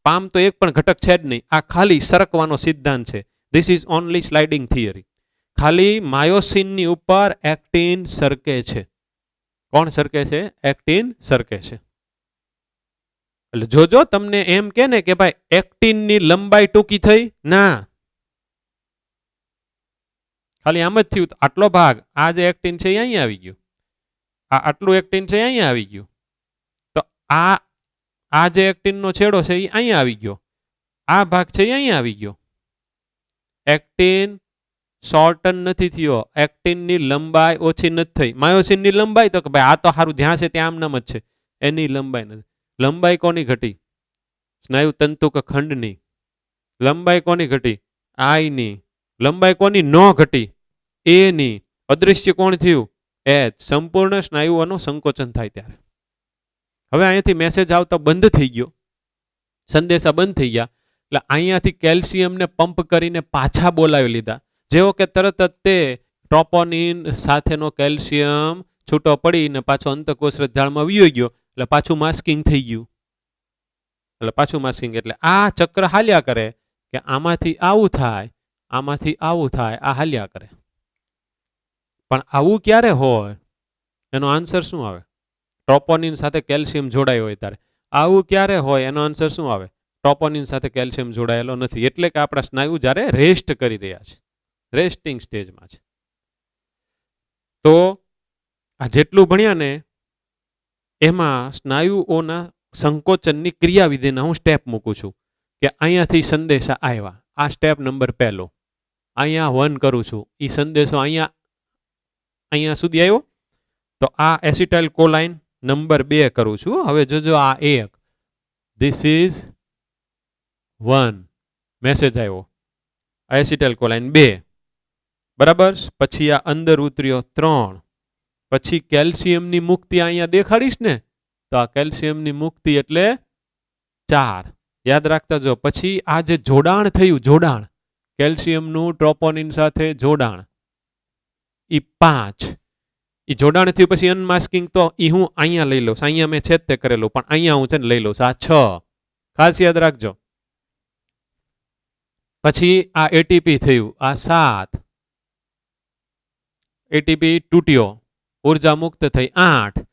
પામ તો એક પણ ઘટક છે જ નહીં. આ ખાલી સરકવાનો સિદ્ધાંત છે. This is only sliding theory. ખાલી માયોસિનની ઉપર એક્ટિન સરકે છે. કોણ સરકે છે? એક્ટિન સરકે છે. એટલે જોજો તમને એમ કે ને કે ભાઈ એક્ટિનની લંબાઈ ટૂંકી થઈ, ના, ખાલી આમ જ થયું. આટલો ભાગ આ જે એક્ટિન છે એ અહીંયા આવી ગયું, આ આટલું એક્ટિન છે અહીંયા આવી ગયું, તો આ જે એક્ટિનનો છેડો છે એ અહીંયા આવી ગયો, આ ભાગ છે એ અહીંયા આવી ગયો. એક્ટિન શોર્ટન નથી થયો, એક્ટિનની લંબાઈ ઓછી નથી થઈ. માયોસિનની લંબાઈ તો કે ભાઈ આ તો સારું જ્યાં છે ત્યાં આમનામ જ છે, એની લંબાઈ નથી. લંબાઈ કોની ઘટી? સ્નાયુ તંતુ કે ખંડની. લંબાઈ કોની ઘટી? આઈની. લંબાઈ કોની ન ઘટી? એની. અદૃશ્ય કોણ થયું? એચ. સંપૂર્ણ સ્નાયુઓનું સંકોચન થાય ત્યારે. હવે અહીંયાથી મેસેજ આવતો બંધ થઈ ગયો, સંદેશા બંધ થઈ ગયા, એટલે અહીંયાથી કેલ્શિયમને પંપ કરીને પાછા બોલાવી લીધા. જેવો કે તરત જ તે ટ્રોપોનિન સાથેનો કેલ્શિયમ છૂટો પડીને પાછો અંતકોષ રજ્જાળમાં વયો ગયો, એટલે પાછું માસ્કિંગ થઈ ગયું. એટલે આ ચક્ર હાલ્યા કરે કે આમાંથી આવું થાય, આમાંથી આવું થાય, આ હાલ્યા કરે. પણ આવું ક્યારે હોય? એનો આન્સર શું આવે? ટ્રોપોનિન સાથે કેલ્શિયમ જોડાયો હોય ત્યારે. આવું ક્યારે હોય? એનો આન્સર શું આવે? ટ્રોપોનિન સાથે કેલ્શિયમ જોડાયેલો નથી. એટલે કે આપણા સ્નાયુ જ્યારે રેસ્ટ કરી રહ્યા છે, રેસ્ટિંગ સ્ટેજમાં છે. તો આ જેટલું ભણ્યા ને એમાં સ્નાયુઓના સંકોચનની ક્રિયાવિધિના હું સ્ટેપ મૂકું છું કે અહીંયાથી સંદેશા આવ્યા, આ સ્ટેપ નંબર 1. અહીંયા 1 કરું છું, એ સંદેશો અહીંયા સુધી આવ્યો, તો આ એસિટાઇલ કોલાઇન નંબર 2 કરું છું. હવે જોજો આ 1, ધીસ ઇઝ 1 મેસેજ આવ્યો, એસિટાઇલ કોલાઇન 2, બરાબર. પછી આ અંદર ઉતર્યો 3, પછી કેલ્શિયમની મુક્તિ અહીંયા દેખાડીશ ને, તો આ કેલ્શિયમની મુક્તિ એટલે 4, યાદ રાખતા જો. પછી આ જે જોડાણ થયું, જોડાણ કેલ્શિયમનું ટ્રોપોનિન સાથે જોડાણ, એ 5. એ જોડાણ થયું પછી અનમાસ્કિંગ, તો એ હું અહીંયા લઈ લઉં, અહીંયા મેં છેદ તે કરેલું, પણ અહીંયા હું છે ને લઈ લઉં, આ 6, ખાસ યાદ રાખજો. પછી આ એટીપી થયું, આ 7, એટીપી તૂટ્યો, ઉર્જા મુક્ત થઈ 8,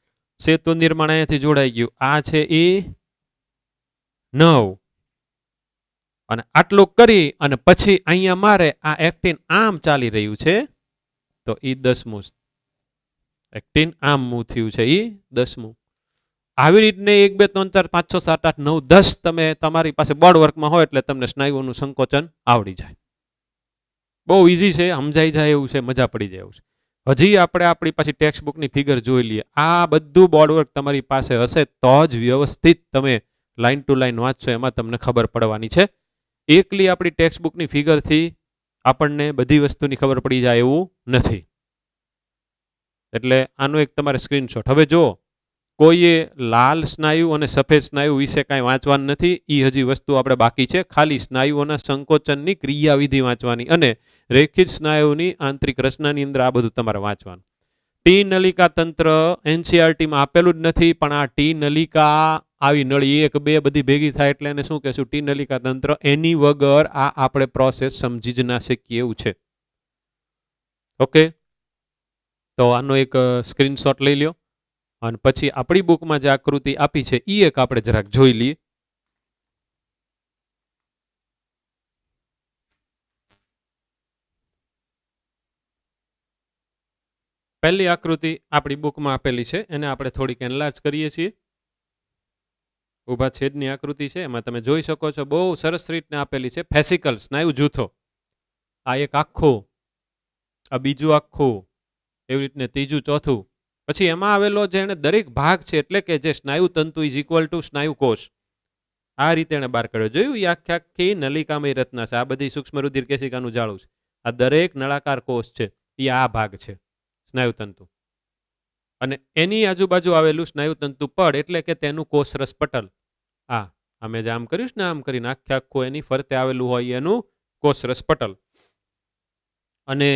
સેતુ નિર્માણ અહીંયાથી જોડાઈ ગયું, આ છે એ 9. અને આટલું કરી અને પછી અહીંયા મારે આ એક્ટિન આમ ચાલી રહ્યું છે, તો એ 10મું. એક્ટિન આમ મૂવ થયું છે, એ 10મું. આવી રીતને 1 2 3 4 5 6 7 8 9 10 તમે તમારી પાસે બોર્ડ વર્કમાં હોય એટલે તમને સ્નાયુઓનું સંકોચન આવડી જાય. બહુ ઈઝી છે, સમજાઈ જાય એવું છે, મજા પડી જાય એવું છે. હજી આપણે આપણી પાછી ટેક્સ્ટ બુકની ફિગર જોઈ લઈએ. આ બધું બોર્ડ વર્ક તમારી પાસે હશે તો જ વ્યવસ્થિત તમે લાઈન ટુ લાઈન વાંચશો, એમાં તમને ખબર પડવાની છે. એકલી આપણી ટેક્સ્ટ બુકની ફિગરથી આપણને બધી વસ્તુની ખબર પડી જાય એવું નથી. એટલે આનો એક તમારે સ્ક્રીનશોટ. હવે જો કોઈએ લાલ સ્નાયુ અને સફેદ સ્નાયુ વિશે કાંઈ વાંચવાનું નથી, એ હજી વસ્તુ આપણે બાકી છે. ખાલી સ્નાયુઓના સંકોચનની ક્રિયાવિધિ વાંચવાની અને રેખિત સ્નાયુની આંતરિક રચનાની અંદર આ બધું તમારે વાંચવાનું. ટી નલિકા તંત્ર એનસીઆરટીમાં આપેલું જ નથી, પણ આ ટી નલિકા આવી નળી 1, 2 બધી ભેગી થાય એટલે એને શું કહેશું? ટી નલિકા તંત્ર. એની વગર આ આપણે પ્રોસેસ સમજી જ ના શકીએ એવું છે. ઓકે, તો આનો એક સ્ક્રીનશોટ લઈ લ્યો અને પછી આપણી બુકમાં જે આકૃતિ આપી છે એ એક આપણે જરાક જોઈ લઈએ. પહેલી આકૃતિ આપણી બુકમાં આપેલી છે, એને આપણે થોડીક એનલાર્જ કરીએ છીએ. ઊભા છેદની આકૃતિ છે, એમાં તમે જોઈ શકો છો બહુ સરસ રીતને આપેલી છે. ફેસિકલ સ્નાયુ જૂથો, આ એક આખું, આ બીજું આખું, એવી રીતને ત્રીજું, ચોથું. પછી એમાં આવેલો જે એને દરેક ભાગ છે, એટલે કે જે સ્નાયુ તંતુ ઇઝ ઇક્વલ ટુ સ્નાયુ કોષ, આ રીતે એને બહાર કાઢ્યો. જોયું? એ આખી નલિકામય રચના છે. આ બધી સૂક્ષ્મ રુધિર કેશિકાનું જાળું છે. આ દરેક નળાકાર કોષ છે એ આ ભાગ છે સ્નાયુતંતુ, અને એની આજુબાજુ આવેલું સ્નાયુતંતુ પડ એટલે કે તેનું કોષરસ પટલ. અમે જે આમ કર્યું ને, આમ કરીને આખું એની ફરતે આવેલું હોય એનું કોષરસ પટલ. અને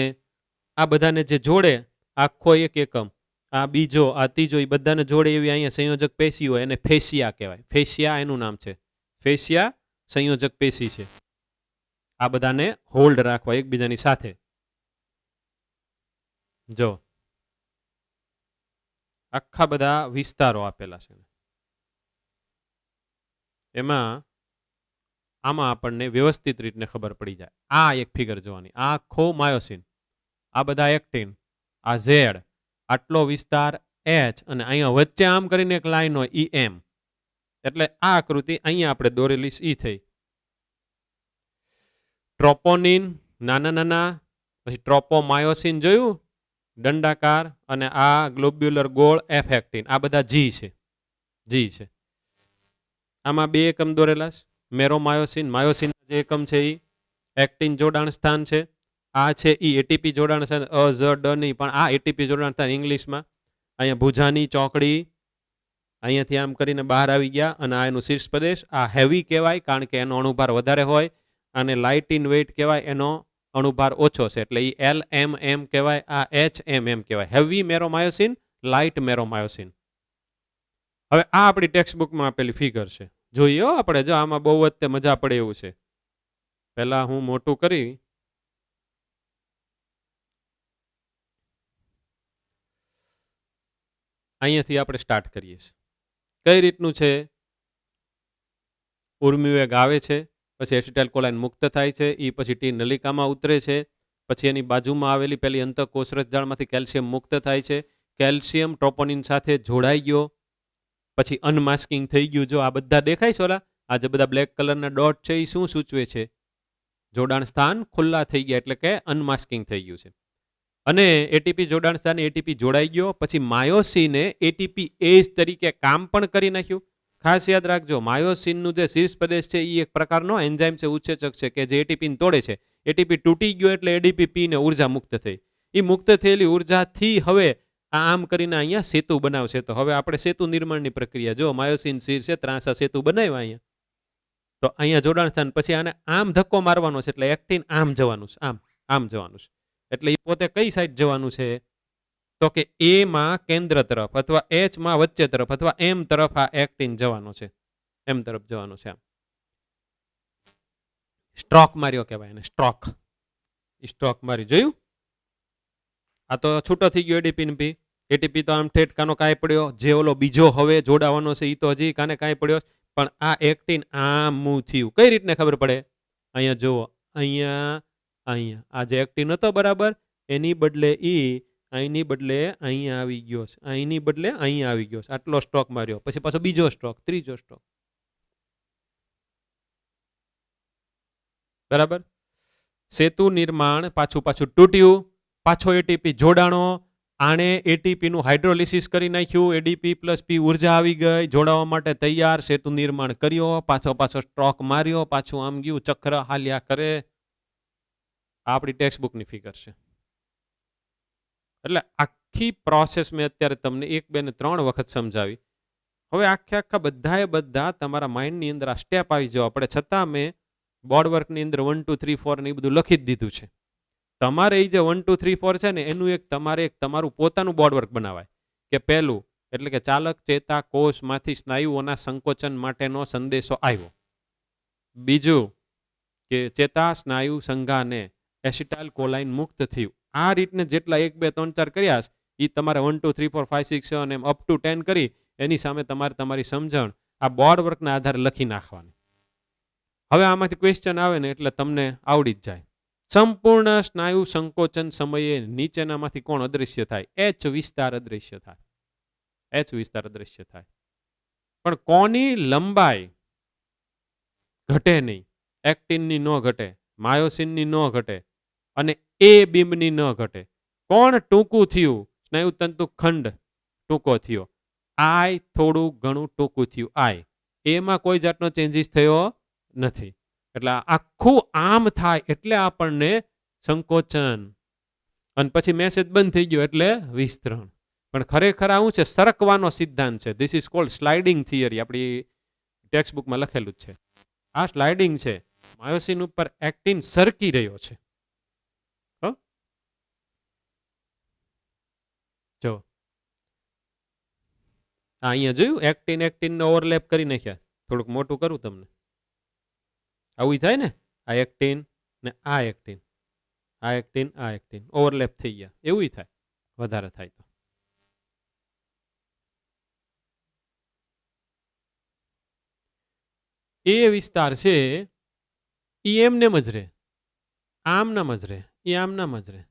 આ બધાને જે જોડે આખો એક એકમ, આ બીજો, આ ત્રીજો, એ બધાને જોડે એવી અહીંયા સંયોજક પેશી હોય, એને ફેસિયા કહેવાય. ફેસિયા એનું નામ છે. ફેસિયા સંયોજક પેશી છે. આ બધાને હોલ્ડ રાખવા એકબીજાની સાથે. જો આખા બધા વિસ્તારો આપેલા છે. એમાં આમાં આપણને વ્યવસ્થિત રીતે ખબર પડી જાય. આ એક ફિગર જોવાની, આ આખો માયોસિન, આ બધા એક્ટિન, આ ઝેડ, આટલો વિસ્તાર એચ, અને અહીંયા વચ્ચે આમ કરીને એક લાઈન હોય ઈ એમ. એટલે આ આકૃતિ અહીંયા આપણે દોરેલી ઈ થઈ. ટ્રોપોનિન નાના નાના, પછી ટ્રોપોમાયોસિન જોયું દંડાકાર, અને આ ગ્લોબ્યુલર ગોળ એફ એક્ટિન, આ બધા જી છે. જી છે. આમાં 2 એકમ દોરેલા છે. મેરોમાયોસિન, માયોસિન જે એકમ છે એ એક્ટિન જોડાણ સ્થાન છે. આ છે એ એટીપી જોડાણ સ્થાન, અ ઝ ડ નહીં, પણ આ એટીપી જોડાણ સ્થાન ઇંગ્લિશમાં. અહીંયા ભુજાની ચોકડી, અહીંયાથી આમ કરીને બહાર આવી ગયા, અને આ એનું શીર્ષ પ્રદેશ. આ હેવી કહેવાય કારણ કે એનો અણુભાર વધારે હોય, અને લાઇટ ઇન વેઇટ કહેવાય, એનો અણુભાર ઓછો છે, એટલે એ એલ એમ એમ કહેવાય. આ એચ એમ એમ કહેવાય, હેવી મેરોમાયોસિન, લાઇટ મેરોમાયોસિન. હવે આ આપણી ટેક્સ્ટબુકમાં આપેલી ફિગર છે, જોઈએ આપણે. જો આમાં બહુ જ મજા પડે એવું છે. પહેલા હું મોટું કરી, અહીંયાથી આપણે સ્ટાર્ટ કરીએ છીએ. કઈ રીતનું છે? ઉર્મિવેગ આવે છે, પછી એસિટાઇલ કોલાઇન મુક્ત થાય છે, એ પછી ટી નલિકામાં ઉતરે છે, પછી એની બાજુમાં આવેલી પેલી અંતઃકોષરસ જાળમાંથી કેલ્શિયમ મુક્ત થાય છે. કેલ્શિયમ ટ્રોપોનિન સાથે જોડાઈ ગયો, પછી અનમાસ્કિંગ થઈ ગયું. જો આ બધા દેખાય છે, ઓલા આ જે બધા બ્લેક કલરના ડોટ છે, એ શું સૂચવે છે? જોડાણ સ્થાન ખુલ્લા થઈ ગયા, એટલે કે અનમાસ્કિંગ થઈ ગયું છે. અને એટીપી જોડાણ સ્થાને એટીપી જોડાઈ ગયો. પછી માયોસિને એટીપી એજ તરીકે કામ પણ કરી નાખ્યું. ખાસ યાદ રાખજો, માયોસિનનું જે શીર્ષ પ્રદેશ છે એ એક પ્રકારનો એન્ઝાઇમ છે, ઉત્સેચક છે, કે જે એટીપીને તોડે છે. એટીપી તૂટી ગયો એટલે એડીપી પીને ઉર્જા મુક્ત થઈ. એ મુક્ત થયેલી ઉર્જાથી હવે આમ કરીને અહીંયા સેતુ બનાવશે. તો હવે આપણે સેતુ નિર્માણની પ્રક્રિયા, જો માયોસિન શીર્ષે ત્રાંસા સેતુ બનાવ્યા અહીંયા, તો અહીંયા જોડાણ સ્થાન, પછી આને આમ ધક્કો મારવાનો છે, એટલે એક્ટિન આમ જવાનું છે, આમ જવાનું છે. એટલે એ પોતે કઈ સાઈડ જવાનું છે? તો કે એ માં કેન્દ્ર તરફ, અથવા એચ માં વચ્ચે તરફ, અથવા એમ તરફ આ એક્ટિન જવાનું છે, એમ તરફ જવાનું છે. આમ સ્ટ્રોક માર્યો કહેવાય એને, સ્ટ્રોક. સ્ટ્રોક મારી, જોયું? આ તો છૂટો થઈ ગયો એડીપી પી. એટીપી તો આમ ઠેઠ કાનો કાંઈ પડ્યો, જે ઓલો બીજો હવે જોડાવાનો છે એ તો હજી કાને કાંઈ પડ્યો, પણ આ એક્ટિન આમ મૂવ થયું. કઈ રીતને ખબર પડે? અહીંયા જુઓ, અહીંયા આ જે એક્ટિન હતો બરાબર, એની બદલે અહીંની બદલે અહીંયા આવી ગયો છે, અહીંની બદલે અહીંયા આવી ગયો છે. આટલો સ્ટ્રોક માર્યો, પછી પાછો બીજો સ્ટ્રોક, ત્રીજો સ્ટ્રોક, બરાબર. સેતુ નિર્માણ પાછું તૂટ્યું, પાછો એટીપી જોડાણો, આણે એટીપી નું હાઇડ્રોલિસિસ કરી નાખ્યું, એડીપી પ્લસ પી ઉર્જા આવી ગઈ, જોડાવા માટે તૈયાર, સેતુ નિર્માણ કર્યો, પાછો સ્ટ્રોક માર્યો, પાછું આમ ગયું, ચક્ર હાલ્યા કરે. આપણી ટેક્સ્ટબુકની ફિગર છે. એટલે આખી પ્રોસેસ મેં અત્યારે તમને 1, 2 ને 3 વખત સમજાવી. હવે આખા બધા તમારા માઇન્ડની અંદર આ સ્ટેપ આવી જવા પડે. છતાં મેં બોર્ડ વર્કની અંદર 1, 2, 3, 4 ને એ બધું લખી જ દીધું છે. તમારે એ જે 1 2 3 4 છે ને એનું તમારે તમારું પોતાનું બોર્ડ વર્ક બનાવાય કે પહેલું એટલે કે ચાલક ચેતા કોષમાંથી સ્નાયુઓના સંકોચન માટેનો સંદેશો આવ્યો. બીજું કે ચેતા સ્નાયુ સંઘાને એસિટાઇલ કોલાઇન મુક્ત થયું. આ રીતને જેટલા 1 2 3 4 કર્યા એ તમારે 1 2 3 4 5 6 7 એમ અપ ટુ 10 કરી એની સામે તમારે તમારી સમજણ આ બોર્ડ વર્કના આધારે લખી નાખવાની. હવે આમાંથી ક્વેશ્ચન આવે ને એટલે તમને આવડી જ જાય. સંપૂર્ણ સ્નાયુ સંકોચન સમયે નીચેનામાંથી કોણ અદૃશ્ય થાય? એચ વિસ્તાર અદૃશ્ય થાય. એચ વિસ્તાર અદૃશ્ય થાય. પણ કોની લંબાઈ ઘટે નહીં? એક્ટિનની ન ઘટે, માયોસિનની ન ઘટે અને એ બીમની ન ઘટે. કોણ ટૂંકું થયું? સ્નાયુ તંતુ ખંડ ટૂંકો થયો. આય થોડું ઘણું ટૂંકું થયું. આય એમાં કોઈ જાતનો ચેન્જીસ થયો નથી. એટલે આખું આમ થાય એટલે આપણને સંકોચન, અને પછી મેસેજ બંધ થઈ ગયો એટલે વિસ્તરણ. પણ ખરેખર આવું છે સરકવાનો સિદ્ધાંત છે. This is called sliding theory. આપણી ટેક્સ્ટ બુકમાં લખેલું જ છે. આ સ્લાઇડિંગ છે. માયોસિન ઉપર એક્ટિન સરકી રહ્યો છે. જો અહીંયા જોયું એક્ટિન ઓવરલેપ કરી નાખ્યા. થોડુંક મોટું કરું તમને. આવું થાય ને, આ એક્ટિન ને આ એક્ટિન, આ એક્ટિન આ એક્ટિન ઓવરલેપ થઈ ગયા. એવું થાય, વધારે થાય તો. એ વિસ્તાર છે એ એમને જ રહે, આમ નામ જ રહે, એ આમ નામ જ રહે.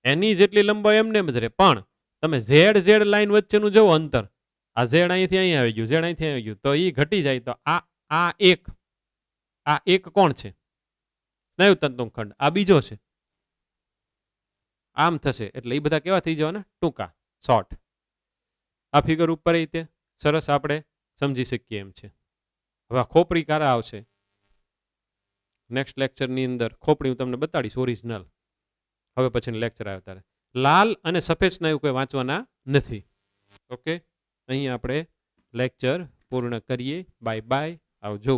એની જેટલી લંબાઈ એમને જ રહે. પણ તમે ઝેડ ઝેડ લાઈન વચ્ચેનું જુઓ અંતર, આ ઝેડ અહીંથી અહીં આવી ગયું, ઝેડ અહીંથી આવી ગયું, તો એ ઘટી જાય. તો આ એક કોણ છે? સ્નાયુ તંતુ ખંડ. આ બીજો છે, આમ થશે એટલે એ બધા કેવા થઈ જવાના? ટૂંકા, શોર્ટ. આ ફિગર ઉપર રીતે સરસ આપણે સમજી શકીએ એમ છે. હવે આ ખોપરી ક્યારે આવશે? નેક્સ્ટ લેક્ચરની અંદર ખોપરી હું તમને બતાડીશ ઓરિજિનલ. હવે પછી લેક્ચર આવે ત્યારે. લાલ અને સફેદ સ્નાયુ કોઈ વાંચવાના નથી. ઓકે, અહીં આપણે લેક્ચર પૂર્ણ કરીએ. બાય બાય, આવજો.